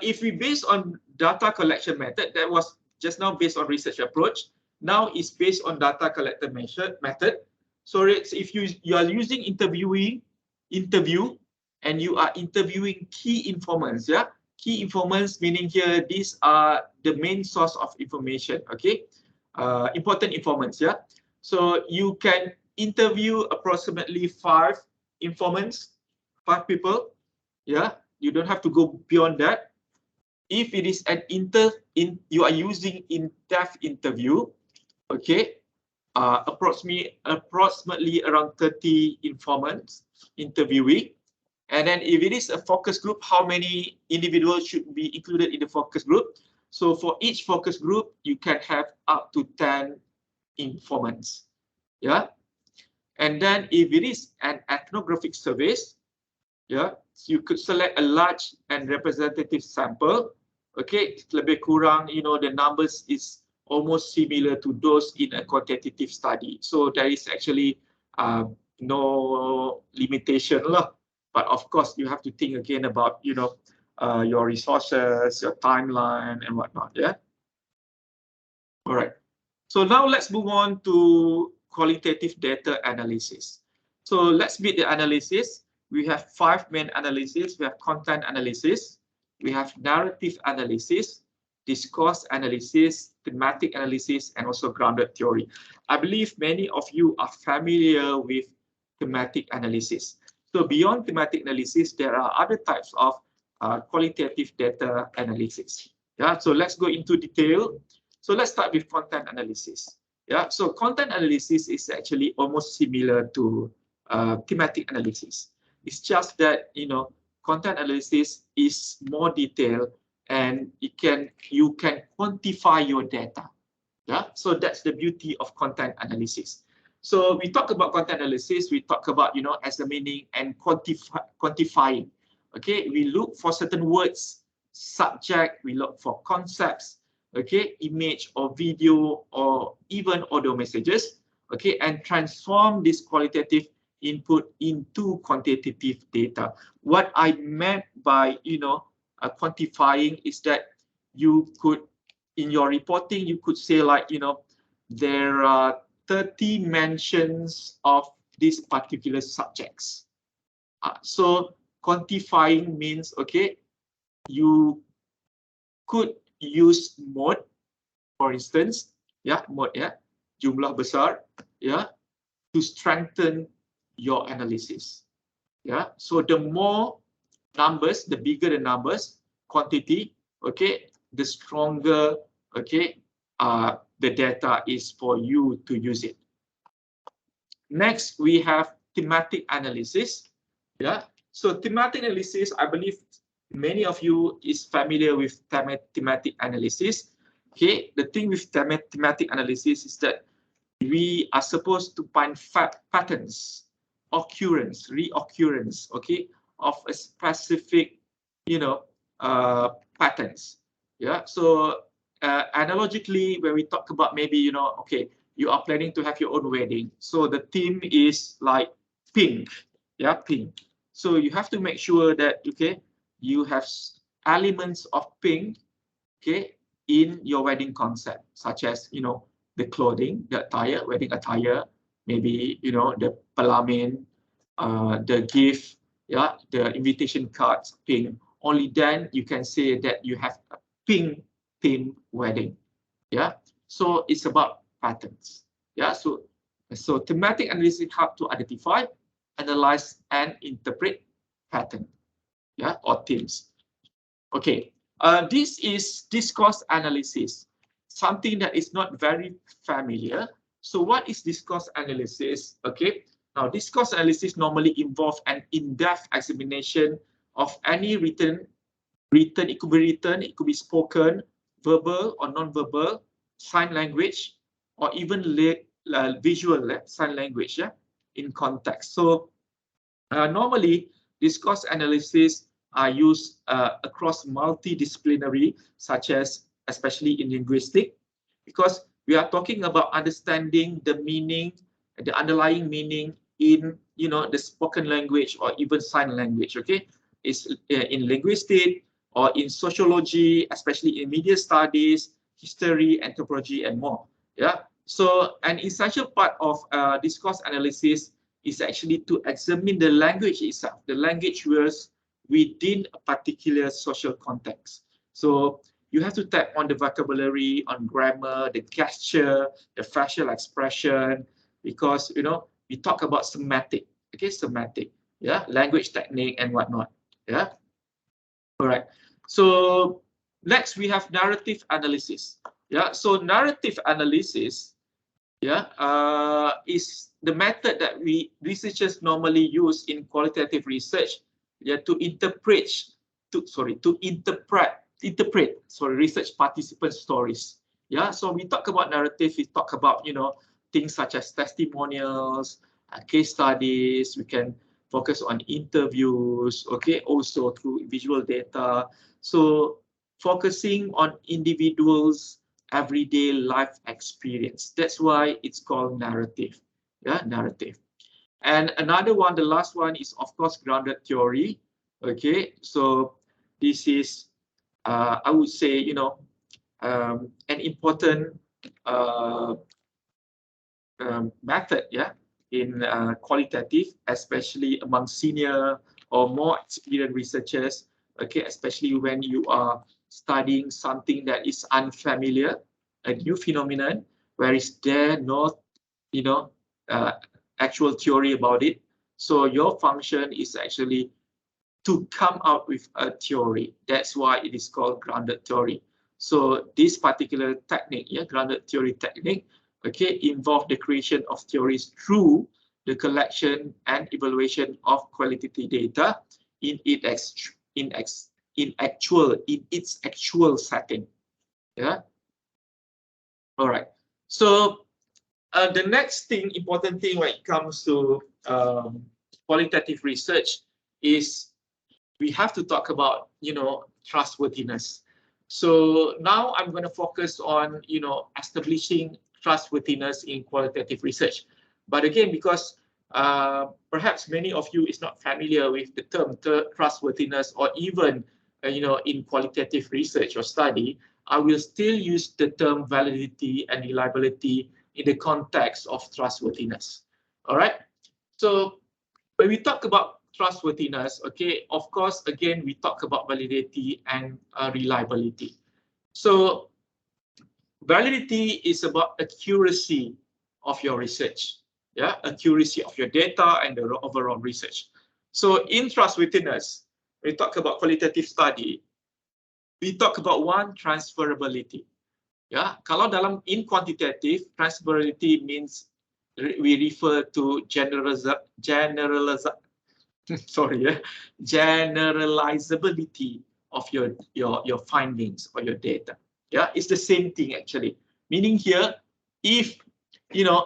If we base on data collection method, that was just now based on research approach. Now it's based on data collector method. So if you are using interview, and you are interviewing key informants, yeah, key informants meaning here these are the main source of information, okay, important informants, yeah. So you can interview approximately 5 informants, 5 people, yeah. You don't have to go beyond that. If it is an you are using in-depth interview, okay, approximately around 30 informants interviewing. And then if it is a focus group, how many individuals should be included in the focus group? So for each focus group, you can have up to 10 informants. Yeah. And then if it is an ethnographic service, yeah, you could select a large and representative sample. Okay, lebih kurang, you know, the numbers is almost similar to those in a quantitative study. So there is actually no limitation lah. But of course, you have to think again about, you know, your resources, your timeline, and whatnot. Yeah. All right. So now let's move on to qualitative data analysis. So let's meet the analysis. We have 5 main analysis. We have content analysis, we have narrative analysis, discourse analysis, thematic analysis, and also grounded theory. I believe many of you are familiar with thematic analysis. So beyond thematic analysis, there are other types of qualitative data analysis. Yeah, so let's go into detail. So let's start with content analysis. Yeah, so content analysis is actually almost similar to thematic analysis. It's just that, you know, content analysis is more detailed and you can quantify your data. Yeah, so that's the beauty of content analysis. So we talk about content analysis, we talk about, you know, examining and quantifying. Okay, we look for certain words, subject, we look for concepts, okay, image or video or even audio messages, okay, and transform this qualitative input into quantitative data. What I meant by, you know, quantifying is that you could, in your reporting, you could say like, you know, there are 30 mentions of these particular subjects. So quantifying means, okay, you could use mode, for instance, yeah, mode, yeah, jumlah besar, yeah, to strengthen your analysis. Yeah, so the more numbers, the bigger the numbers, quantity, okay, the stronger, okay, the data is for you to use it. Next, we have thematic analysis. Yeah, so thematic analysis, I believe many of you is familiar with thematic analysis. Okay, the thing with thematic analysis is that we are supposed to find patterns, occurrence, reoccurrence, okay, of a specific, you know, patterns. Yeah, so analogically, when we talk about maybe, you know, okay, you are planning to have your own wedding, so the theme is like pink, yeah, pink. So you have to make sure that, okay, you have elements of pink, okay, in your wedding concept, such as, you know, the clothing, the attire, wedding attire, maybe, you know, the pelamin, the gift, yeah, the invitation cards, pink. Only then you can say that you have a pink theme wedding. Yeah, so it's about patterns. Yeah, so thematic analysis help to identify, analyze, and interpret pattern, yeah, or themes. Okay, this is discourse analysis, something that is not very familiar. So what is discourse analysis? Okay, now discourse analysis normally involves an in-depth examination of any written, it could be written, it could be spoken, verbal or non-verbal, sign language, or even visual sign language, yeah, in context. So normally discourse analysis are used across multidisciplinary, such as especially in linguistics, because we are talking about understanding the meaning, the underlying meaning in the spoken language or even sign language. Okay, it's in linguistics or in sociology, especially in media studies, history, anthropology, and more. Yeah. So an essential part of discourse analysis is actually to examine the language itself, the language words within a particular social context. So you have to tap on the vocabulary, on grammar, the gesture, the facial expression, because we talk about semantic, okay, semantic, yeah, language technique and whatnot, yeah. All right. So next we have narrative analysis. Yeah. So narrative analysis, yeah, is the method that researchers normally use in qualitative research, yeah, to interpret research participant stories. Yeah, so we talk about narrative, we talk about things such as testimonials, case studies. We can focus on interviews, okay, also through visual data. So focusing on individuals' everyday life experience. That's why it's called narrative. Yeah, narrative. And another one, the last one, is of course grounded theory. Okay, so this is I would say an important method, yeah, in qualitative, especially among senior or more experienced researchers. Okay, especially when you are studying something that is unfamiliar, a new phenomenon, where is there no actual theory about it. So your function is actually to come out with a theory. That's why it is called grounded theory. So this particular technique, yeah, grounded theory technique, okay, involve the creation of theories through the collection and evaluation of qualitative data in its actual setting. Yeah. All right. So the next thing, important thing when it comes to qualitative research is we have to talk about trustworthiness. So now I'm going to focus on establishing trustworthiness in qualitative research. But again, because perhaps many of you is not familiar with the term trustworthiness, or even in qualitative research or study, I will still use the term validity and reliability in the context of trustworthiness. All right. So when we talk about trustworthiness, okay, of course, again, we talk about validity and reliability. So validity is about accuracy of your research, yeah, accuracy of your data and the overall research. So in trustworthiness, we talk about qualitative study, we talk about one, transferability. Yeah, kalau in quantitative, transferability means we refer to generalizability of your findings or your data. Yeah, it's the same thing actually. Meaning here, if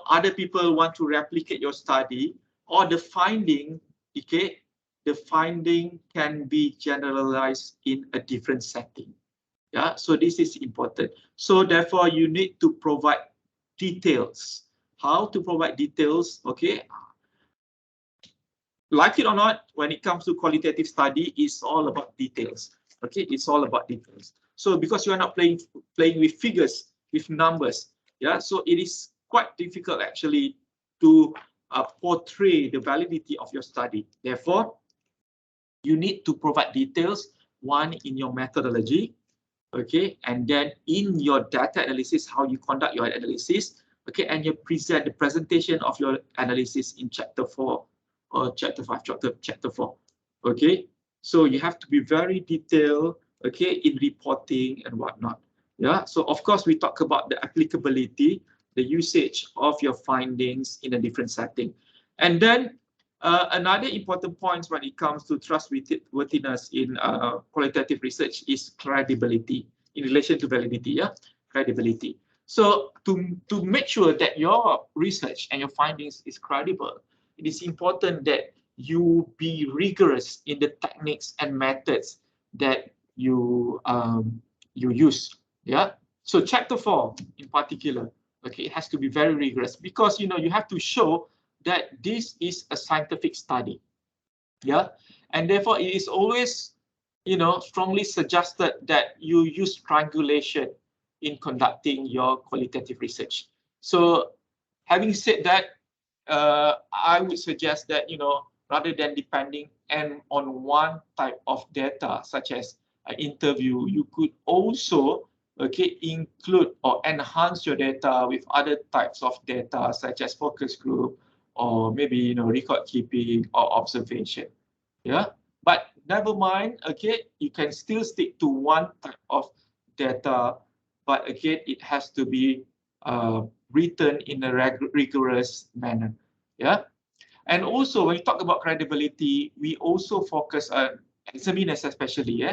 other people want to replicate your study or the finding, okay, the finding can be generalized in a different setting. Yeah, so this is important. So therefore, you need to provide details. How to provide details? Okay. Like it or not, when it comes to qualitative study, it's all about details. Okay, it's all about details. So because you are not playing with figures, with numbers, yeah, so it is quite difficult actually to portray the validity of your study. Therefore, you need to provide details, one, in your methodology, okay, and then in your data analysis, how you conduct your analysis, okay, and you present the presentation of your analysis in chapter 4 or chapter 5, chapter 4, okay. So you have to be very detailed, okay, in reporting and whatnot. Yeah, so of course we talk about the applicability, the usage of your findings in a different setting. And then another important point when it comes to trustworthiness in qualitative research is credibility in relation to validity. Yeah, credibility. So to make sure that your research and your findings is credible, it is important that you be rigorous in the techniques and methods that you use. Yeah. So chapter 4 in particular, okay, it has to be very rigorous because you have to show that this is a scientific study. Yeah, and therefore it is always strongly suggested that you use triangulation in conducting your qualitative research. So having said that, I would suggest that rather than depending on one type of data such as an interview, you could also include or enhance your data with other types of data such as focus group or maybe record keeping or observation. Yeah, but never mind, you can still stick to one type of data, but again it has to be written in a rigorous manner. Yeah, and also when you talk about credibility, we also focus on examiners especially.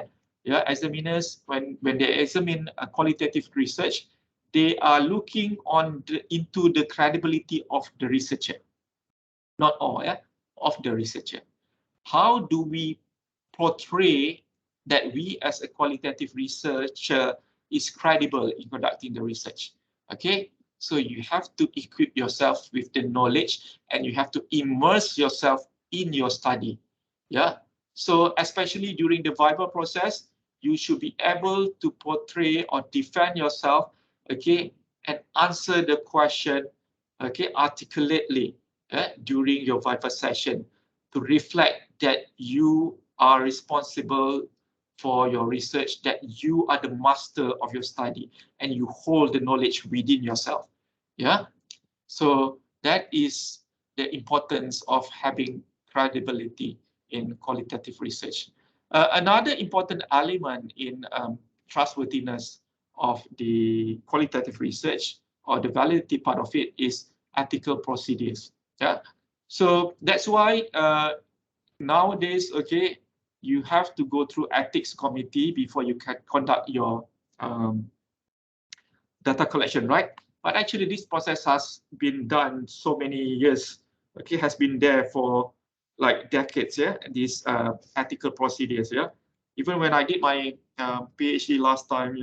Examiners, when they examine a qualitative research, they are looking into the credibility of the researcher, not all, of the researcher. How do we portray that we as a qualitative researcher is credible in conducting the research? Okay, so you have to equip yourself with the knowledge and you have to immerse yourself in your study. Yeah, so especially during the Viva process, you should be able to portray or defend yourself, and answer the question, articulately, during your Viva session, to reflect that you are responsible for your research, that you are the master of your study and you hold the knowledge within yourself. Yeah, so that is the importance of having credibility in qualitative research. Another important element in trustworthiness of the qualitative research or the validity part of it is ethical procedures. Yeah, so that's why nowadays, you have to go through ethics committee before you can conduct your data collection, right? But actually, this process has been done so many years. Has been there for like decades. Yeah, these ethical procedures. Yeah, even when I did my PhD last time,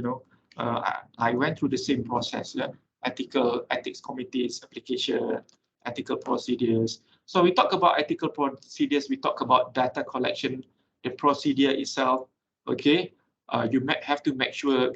I went through the same process. Yeah, ethics committees, application, ethical procedures. So we talk about ethical procedures. We talk about data collection, the procedure itself. You have to make sure.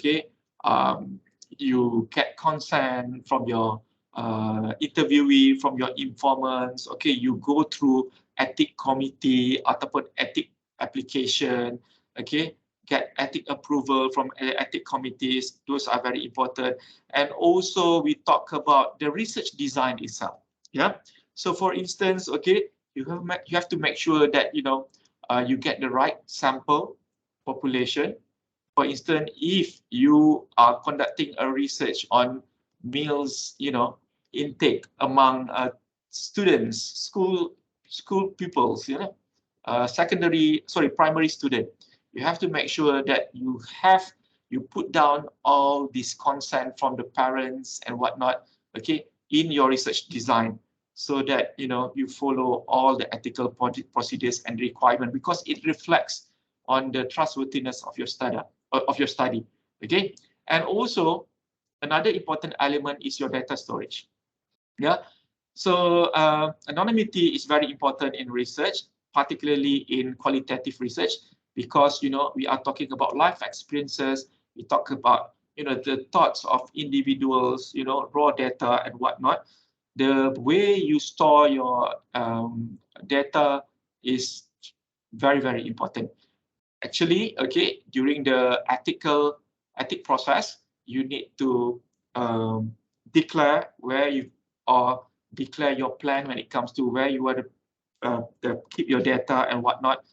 You get consent from your interviewee, from your informants. You go through ethic committee ataupun ethic application. Get ethic approval from ethic committees. Those are very important. And also we talk about the research design itself. Yeah. So for instance, you have to make sure that you get the right sample population. For instance, if you are conducting a research on meals, intake among students, school pupils, primary student, you have to make sure that you put down all this consent from the parents and whatnot, in your research design, so that you follow all the ethical procedures and requirement, because it reflects on the trustworthiness of your study. And also another important element is your data storage. Yeah, so anonymity is very important in research, particularly in qualitative research, because we are talking about life experiences. We talk about the thoughts of individuals, raw data and whatnot. The way you store your data is very, very important. Actually, during the ethic process, you need to declare declare your plan when it comes to where you want to keep your data and whatnot.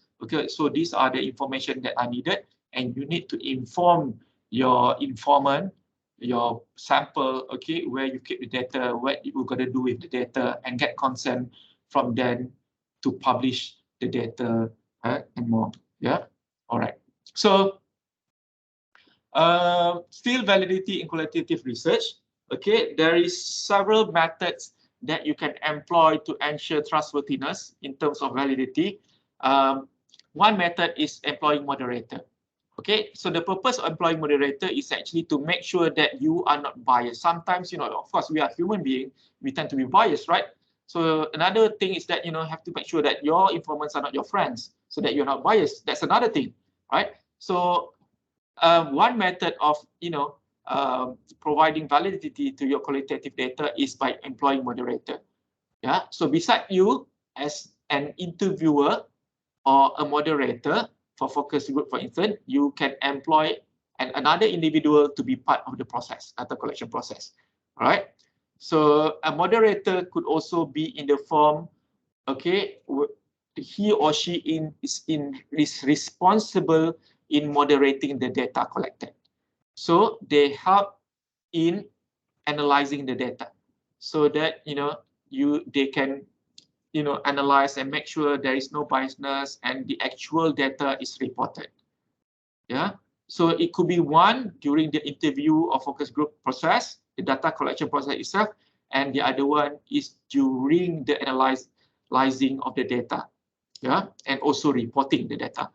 So these are the information that are needed, and you need to inform your informant, your sample, where you keep the data, what you're going to do with the data, and get consent from them to publish the data and more. Yeah. All right. So still validity in qualitative research. okay, there is several methods that you can employ to ensure trustworthiness in terms of validity. One method is employing moderator. Okay, so the purpose of employing moderator is actually to make sure that you are not biased. Sometimes, of course, we are human beings, we tend to be biased, right? So another thing is that, have to make sure that your informants are not your friends, so that you're not biased. That's another thing, right? So one method of, providing validity to your qualitative data is by employing moderator. Yeah. So beside you as an interviewer or a moderator for focus group, for instance, you can employ another individual to be part of the process, data collection process. All right. So a moderator could also be in the form, okay, he or she is responsible in moderating the data collected. So they help in analyzing the data, so that they can analyze and make sure there is no biasness and the actual data is reported. Yeah. So it could be one during the interview or focus group process, the data collection process itself, and the other one is during the analyzing of the data. Yeah, and also reporting the data.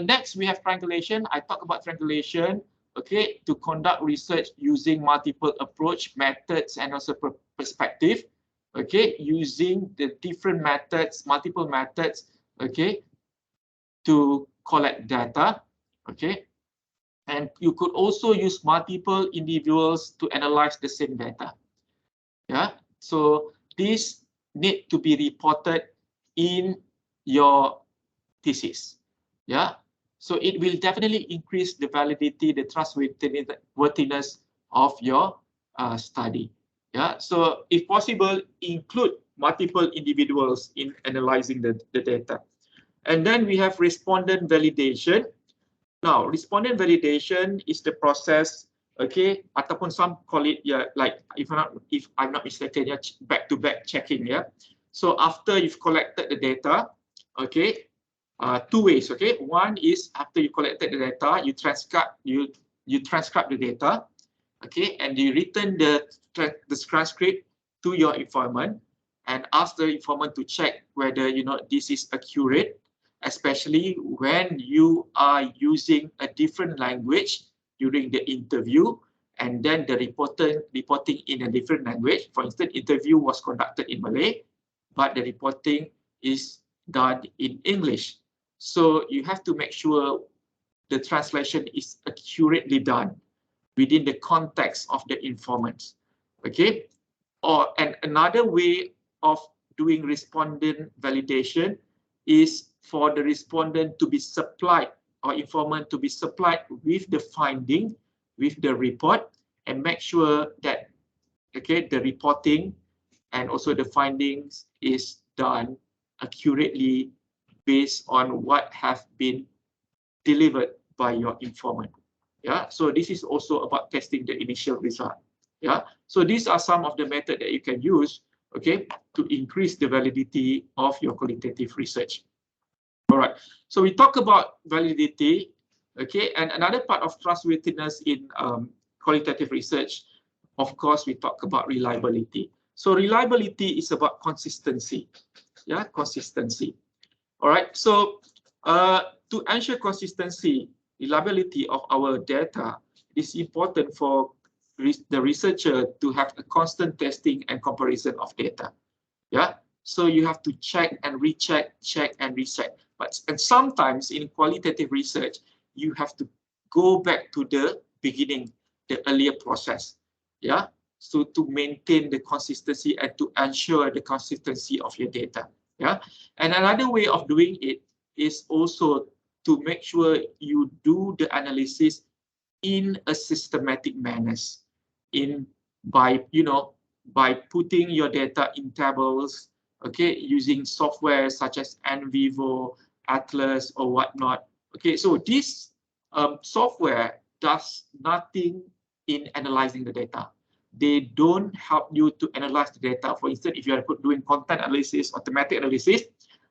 Next, we have triangulation. I talk about triangulation, okay, to conduct research using multiple approach, methods, and also perspective, okay, using the different methods, multiple methods, okay, to collect data, okay. And you could also use multiple individuals to analyze the same data. Yeah, so these need to be reported in your thesis. Yeah, so it will definitely increase the validity, the trustworthiness of your study. Yeah, so if possible, include multiple individuals in analyzing the data. And then we have respondent validation. Now, respondent validation is the process, okay, ataupun some call it, yeah, like if I'm not mistaken, yeah, back-to-back checking, yeah. So after you've collected the data, okay, two ways, okay. One is after you collected the data, you transcribe the data, okay, and you return the transcript to your informant and ask the informant to check whether this is accurate, especially when you are using a different language during the interview, and then the reporting in a different language. For instance, interview was conducted in Malay, but the reporting is done in English. So you have to make sure the translation is accurately done within the context of the informant. Okay, and another way of doing respondent validation is for the respondent to be supplied, or informant to be supplied with the finding, with the report, and make sure that, okay, the reporting and also the findings is done accurately based on what have been delivered by your informant. Yeah, so this is also about testing the initial result. Yeah, so these are some of the methods that you can use, okay, to increase the validity of your qualitative research. All right, so we talk about validity, okay, and another part of trustworthiness in qualitative research, of course, we talk about reliability. So reliability is about consistency. Yeah, consistency. All right, so to ensure consistency, reliability of our data, is important for the researcher to have a constant testing and comparison of data. Yeah, so you have to check and recheck, check and recheck. And sometimes in qualitative research, you have to go back to the beginning, the earlier process. Yeah, so to maintain the consistency and to ensure the consistency of your data. Yeah, and another way of doing it is also to make sure you do the analysis in a systematic manner, by putting your data in tables, okay, using software such as NVivo, Atlas, or whatnot. Okay, so this software does nothing in analyzing the data. They don't help you to analyze the data. For instance, if you are doing content analysis, automatic analysis,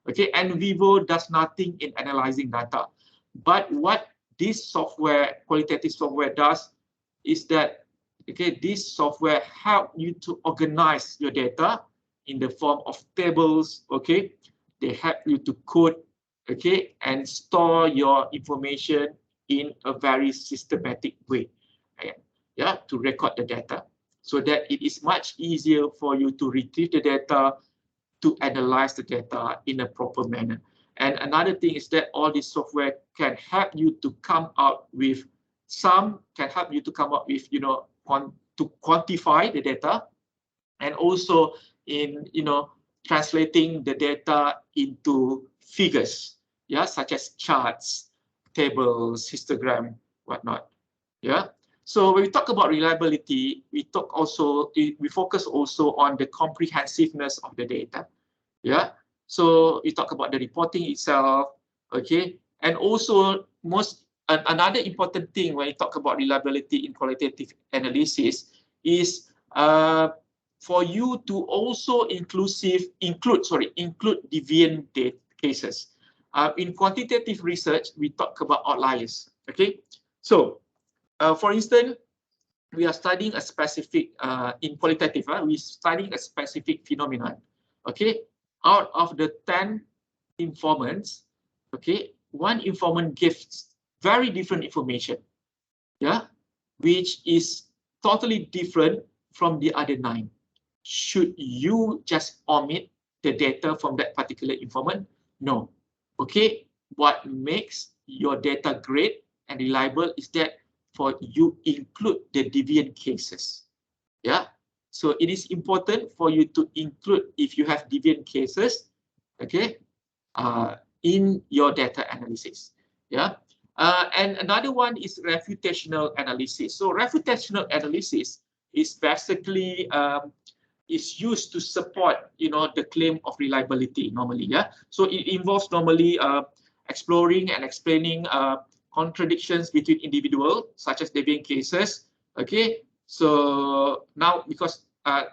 okay, NVivo does nothing in analyzing data. But what this software, qualitative software, does is that Okay, this software help you to organize your data in the form of tables. Okay, they help you to code, okay, and store your information in a very systematic way. Yeah, to record the data so that it is much easier for you to retrieve the data, to analyze the data in a proper manner. And another thing is that all this software can help you to come out with to quantify the data, and also in translating the data into figures, yeah, such as charts, tables, histogram, whatnot. Yeah. So when we talk about reliability, we focus also on the comprehensiveness of the data. Yeah. So we talk about the reporting itself, okay, and also another important thing when you talk about reliability in qualitative analysis is for you to also include deviant data cases. In quantitative research, we talk about outliers. Okay, so for instance, we are studying a specific in qualitative, we're studying a specific phenomenon. Okay, out of the 10 informants, okay, one informant gives very different information, yeah, which is totally different from the other 9. Should you just omit the data from that particular informant? No. Okay, what makes your data great and reliable is that for you include the deviant cases. Yeah, so it is important for you to include if you have deviant cases, okay, in your data analysis. Yeah, and another one is reputational analysis. So reputational analysis is basically is used to support the claim of reliability normally. Yeah, so it involves normally exploring and explaining contradictions between individuals, such as deviant cases. Okay, so now because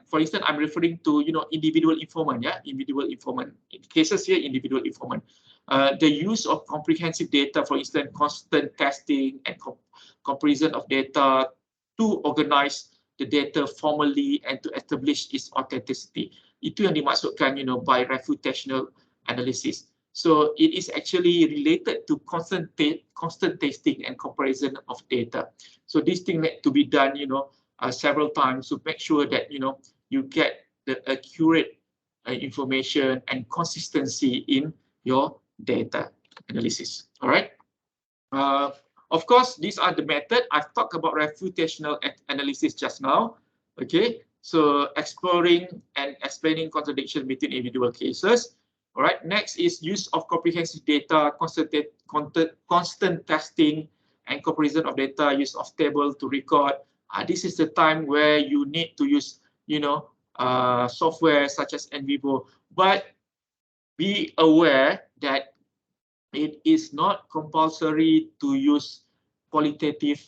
for instance, I'm referring to individual informant, yeah, individual informant in cases here, individual informant. The use of comprehensive data, for instance, constant testing and comparison of data to organize the data formally and to establish its authenticity. Itu yang dimaksudkan by reputational analysis. So it is actually related to constant testing and comparison of data. So this thing need to be done, several times to make sure that you get the accurate information and consistency in your data analysis. All right. Of course, these are the method. I've talked about reputational analysis just now. Okay, so exploring and explaining contradiction between individual cases. All right, next is use of comprehensive data, constant testing and comparison of data, use of table to record. This is the time where you need to use, software such as NVivo, but be aware that it is not compulsory to use qualitative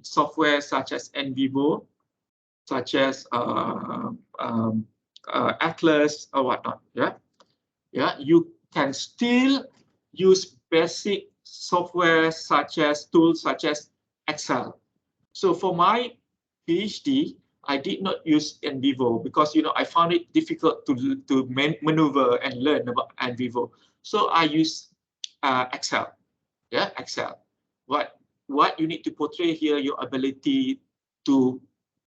software such as NVivo, such as Atlas or whatnot. Yeah, yeah, you can still use basic software such as tools such as Excel. So for my PhD, I did not use NVivo because I found it difficult to maneuver and learn about NVivo. So I use Excel. Yeah, Excel. What you need to portray here, your ability to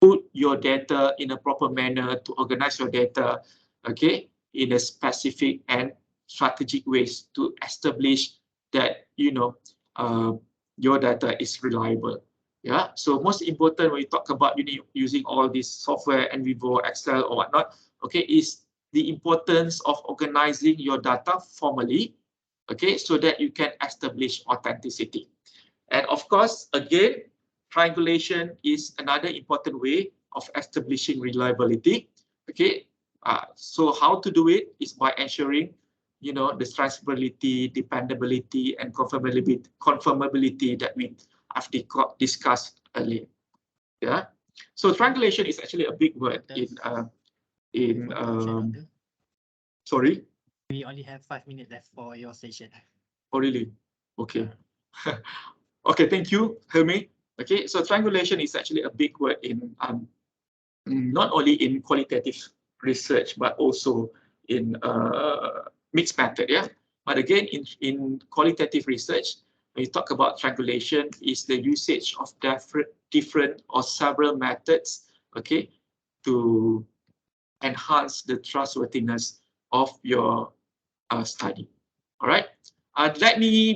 put your data in a proper manner, to organize your data, okay, in a specific and strategic ways to establish that your data is reliable. Yeah, so most important when you talk about using all this software, NVivo, Excel or whatnot, okay, is the importance of organizing your data formally, okay, so that you can establish authenticity. And of course, again, triangulation is another important way of establishing reliability. Okay, so how to do it is by ensuring the transferability, dependability, and conformability that we have discussed earlier. Yeah, so triangulation is actually a big word sorry. We only have 5 minutes left for your session. Oh really? Okay. Okay, thank you, Hermé. Okay, so triangulation is actually a big word in not only in qualitative research but also in mixed method. Yeah, but again in qualitative research, when you talk about triangulation, is the usage of different or several methods, okay, to enhance the trustworthiness of your study. All right.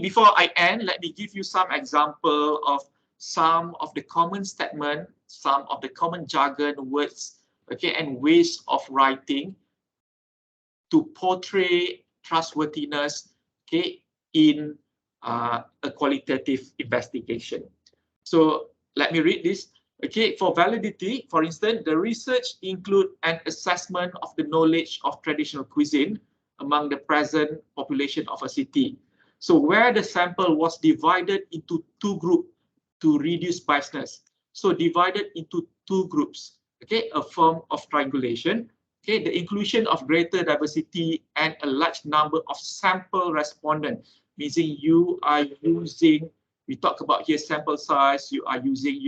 Before I end, let me give you some example of some of the common statement, some of the common jargon words, okay, and ways of writing to portray trustworthiness, okay, in a qualitative investigation. So let me read this. Okay, for validity, for instance, the research include an assessment of the knowledge of traditional cuisine among the present population of a city. So where the sample was divided into two groups to reduce biasness. So divided into two groups, okay, a form of triangulation. Okay, the inclusion of greater diversity and a large number of sample respondents, meaning you are using, we talk about here sample size, you are using,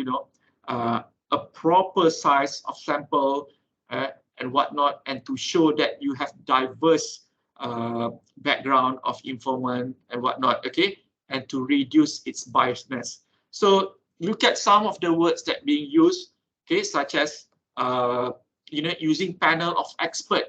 a proper size of sample and whatnot, and to show that you have diverse background of informant and whatnot, okay, and to reduce its biasness. So look at some of the words that being used, okay, such as using panel of expert.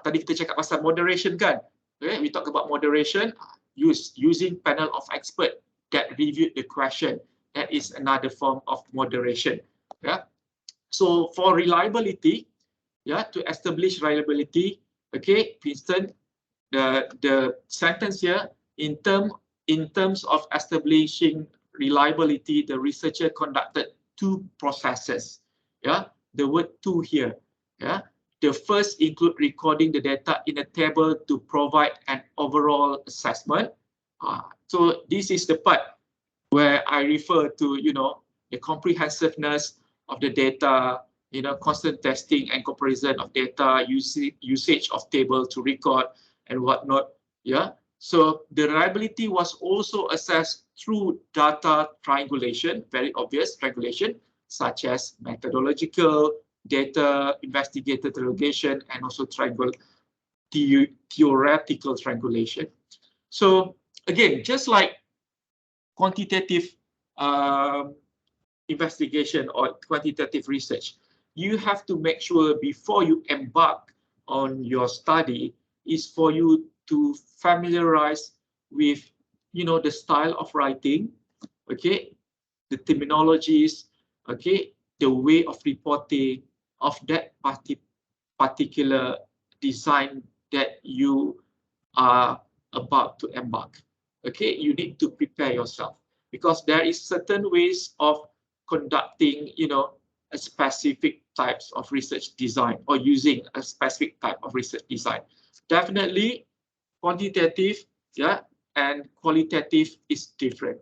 Tadi kita cakap pasal moderation kan, okay, we talk about moderation, using panel of expert that reviewed the question. That is another form of moderation. Yeah. So for reliability, yeah, to establish reliability, okay, for instance, the sentence here, in terms of establishing reliability, the researcher conducted two processes. Yeah, the word two here. Yeah, the first include recording the data in a table to provide an overall assessment. So this is the part where I refer to, the comprehensiveness of the data, constant testing and comparison of data, usage of table to record and whatnot. Yeah. So the reliability was also assessed through data triangulation, very obvious triangulation, such as methodological, data, investigator interrogation, and also theoretical triangulation. So again, just like quantitative investigation or quantitative research, you have to make sure before you embark on your study is for you to familiarize with, the style of writing, okay, the terminologies, okay, the way of reporting of that particular design that you are about to embark. Okay, you need to prepare yourself because there is certain ways of conducting, a specific types of research design or using a specific type of research design. Definitely quantitative, yeah, and qualitative is different.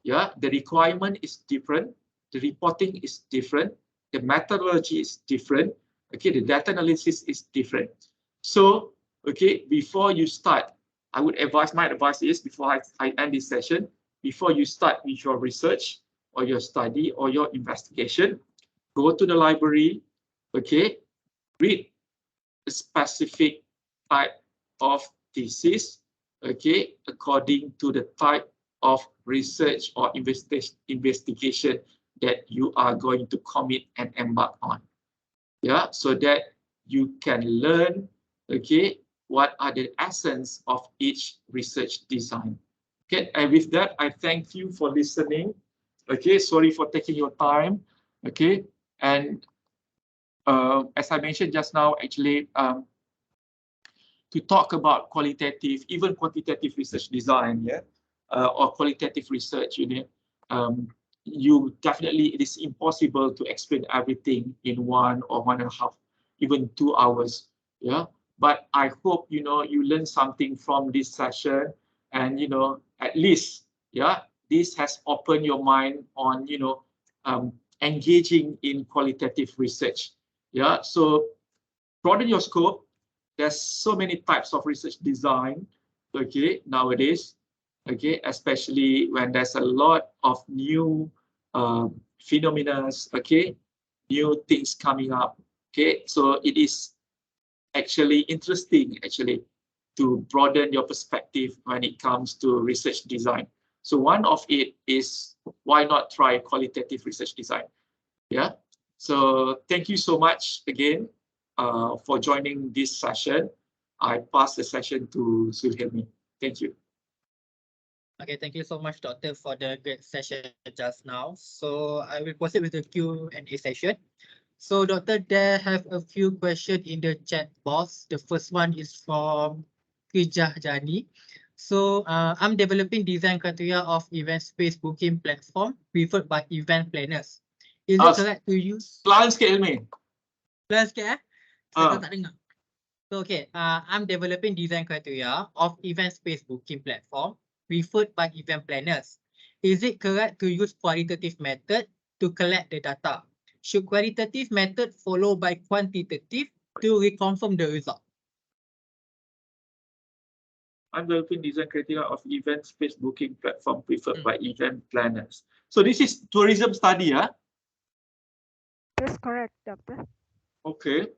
Yeah, the requirement is different, the reporting is different, the methodology is different, okay, the data analysis is different. So, okay, before you start, I would advise, my advice is before I end this session, before you start with your research or your study or your investigation, go to the library, okay, read a specific type of thesis, okay, according to the type of research or investigation that you are going to commit and embark on. Yeah, so that you can learn, okay, what are the essence of each research design. Okay, and with that, I thank you for listening. Okay, sorry for taking your time. Okay, and as I mentioned just now, actually, to talk about qualitative, even quantitative research design, yeah, or qualitative research, you definitely, it is impossible to explain everything in 1 or 1.5, even 2 hours, yeah. But I hope, you learn something from this session, and, at least, yeah, this has opened your mind on, engaging in qualitative research, yeah. So broaden your scope. There's so many types of research design, okay, nowadays, okay, especially when there's a lot of new phenomena, okay, new things coming up. Okay, so it is actually interesting to broaden your perspective when it comes to research design. So one of it is, why not try qualitative research design? Yeah. So thank you so much again for joining this session. I pass the session to Zulhilmi. Thank you. Okay, thank you so much, Doctor, for the great session just now. So I will proceed with the Q&A session. So, Doctor, there have a few questions in the chat box. The first one is from Kijah Jani. So, I'm developing design criteria of event space booking platform preferred by event planners. Is it correct to use? Pelan sikit, Hilmi. Plus, Saya tak dengar. So, okay, I'm developing design criteria of event space booking platform preferred by event planners. Is it correct to use qualitative method to collect the data? Should qualitative method followed by quantitative to reconfirm the result? I'm developing design criteria of event space booking platform preferred by event planners. So this is tourism study, yeah? That's correct, Doctor. Okay.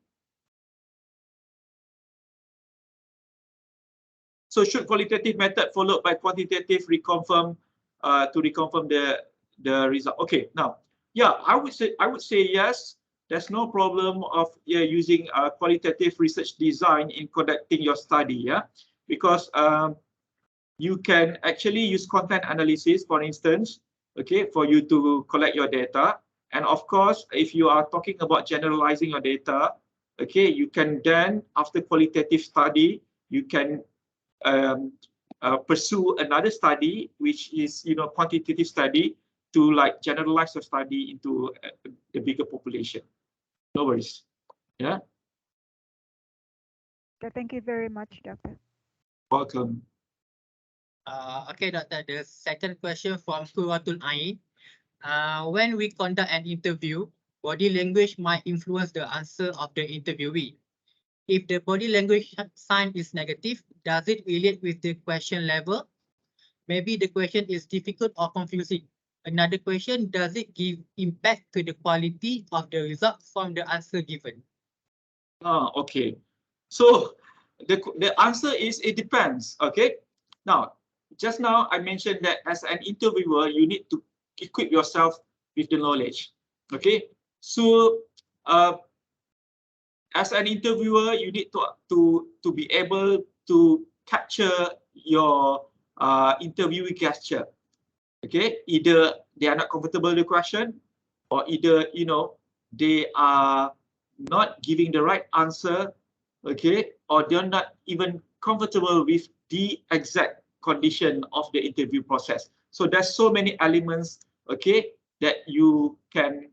So should qualitative method followed by quantitative reconfirm to reconfirm the result? Okay, now, yeah, I would say yes. There's no problem of using qualitative research design in conducting your study, yeah, because you can actually use content analysis, for instance, okay, for you to collect your data. And of course, if you are talking about generalizing your data, okay, you can then, after qualitative study, you can pursue another study, which is, quantitative study, to like generalize your study into the bigger population. No worries. Yeah. Thank you very much, Doctor. Welcome. Okay, Doctor. The second question from Quratul Ain. When we conduct an interview, body language might influence the answer of the interviewee. If the body language sign is negative, does it relate with the question level? Maybe the question is difficult or confusing. Another question, does it give impact to the quality of the result from the answer given? Okay. So the answer is it depends. Okay. Now, just now I mentioned that as an interviewer, you need to equip yourself with the knowledge. Okay. So as an interviewer, you need to be able to capture your interviewee gesture. Okay, either they are not comfortable with the question, or either they are not giving the right answer, okay, or they're not even comfortable with the exact condition of the interview process. So there's so many elements, okay, that you can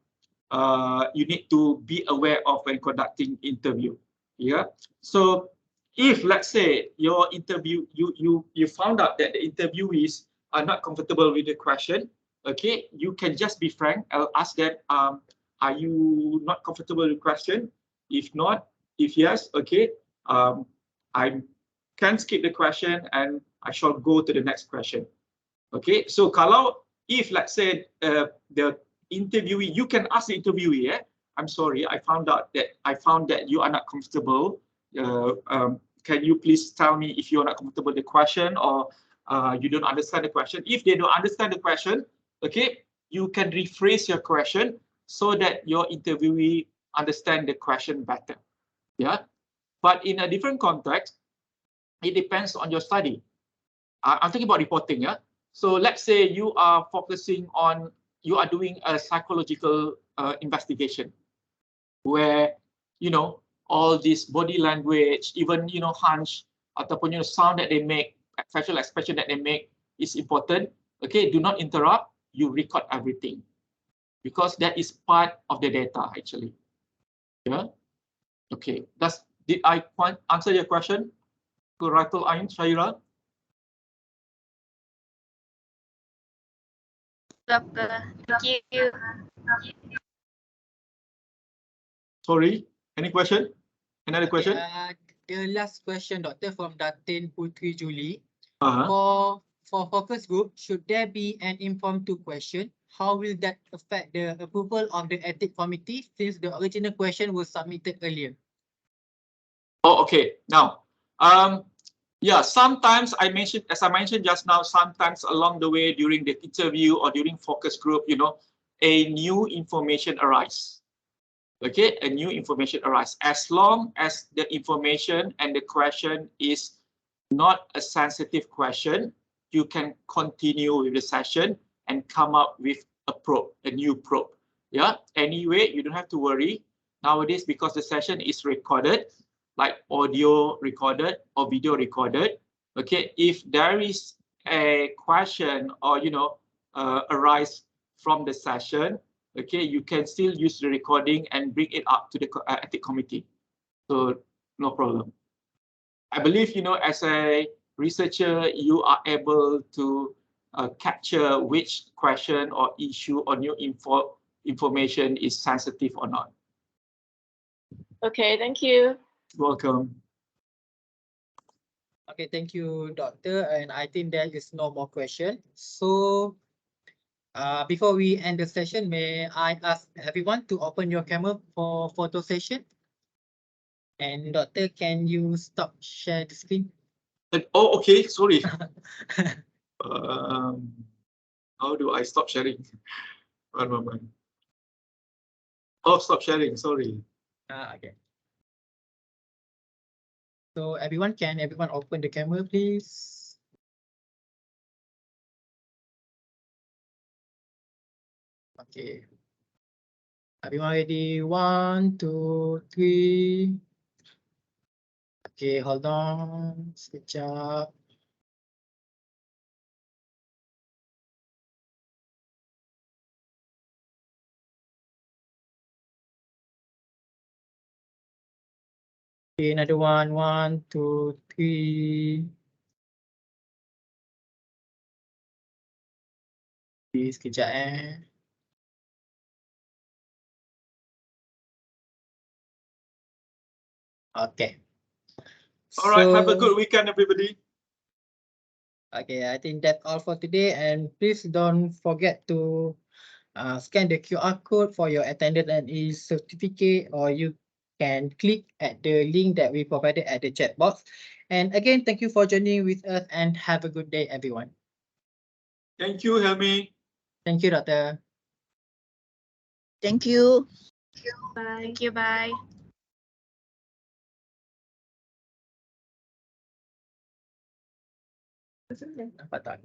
you need to be aware of when conducting interview. Yeah. So if, let's say, your interview, you found out that the interviewees are not comfortable with the question, okay, you can just be frank. I'll ask them, are you not comfortable with the question? If not, if yes, okay, I can skip the question and I shall go to the next question. Okay, so if, let's say, the interviewee, you can ask the interviewee, I'm sorry, I found that you are not comfortable. Can you please tell me if you're not comfortable with the question, or you don't understand the question? If they don't understand the question, okay, you can rephrase your question so that your interviewee understand the question better. Yeah, but in a different context, it depends on your study. I'm talking about reporting, yeah. So let's say you are focusing on, you are doing a psychological investigation, where all this body language, even hunch, ataupun sound that they make, facial expression that they make is important. Okay, do not interrupt. You record everything, because that is part of the data actually. Yeah. Okay. Did I answer your question, Quratul Ain, Shaira? Doctor, thank you. Sorry, any question? Another question? The last question, Doctor, from Datin Putri Julie. Uh-huh. For focus group, should there be an impromptu question? how will that affect the approval of the ethics committee since the original question was submitted earlier? Oh, okay. Now, yeah, sometimes as I mentioned just now, sometimes along the way during the interview or during focus group, you know, a new information arise. Okay, a new information arise. As long as the information and the question is not a sensitive question, you can continue with the session and come up with a new probe. Yeah, anyway, you don't have to worry. Nowadays, because the session is recorded, like audio recorded or video recorded, okay, if there is a question or, you know, arise from the session, okay, you can still use the recording and bring it up to the ethics committee. So no problem. I believe, you know, as a researcher, you are able to capture which question or issue or new information is sensitive or not. Okay, thank you. Welcome. Okay, thank you, Doctor. And I think there is no more question. So before we end the session, may I ask everyone to open your camera for photo session? And Doctor, can you stop share the screen? Oh, okay, sorry. How do I stop sharing? One moment. Oh, stop sharing, sorry. Okay. So everyone open the camera, please? Okay. Everyone ready? 1, 2, 3. Okay, hold on. Sekejap. Okay, another one. 1, 2, 3. Okay, sekejap Okay. All right, have a good weekend, everybody. Okay, I think that's all for today. And please don't forget to scan the QR code for your attendance and e-certificate, or you can click at the link that we provided at the chat box. And again, thank you for joining with us and have a good day, everyone. Thank you, Helmi. Thank you, Doctor. Thank you. Bye. Thank you. Bye. Nampak tak?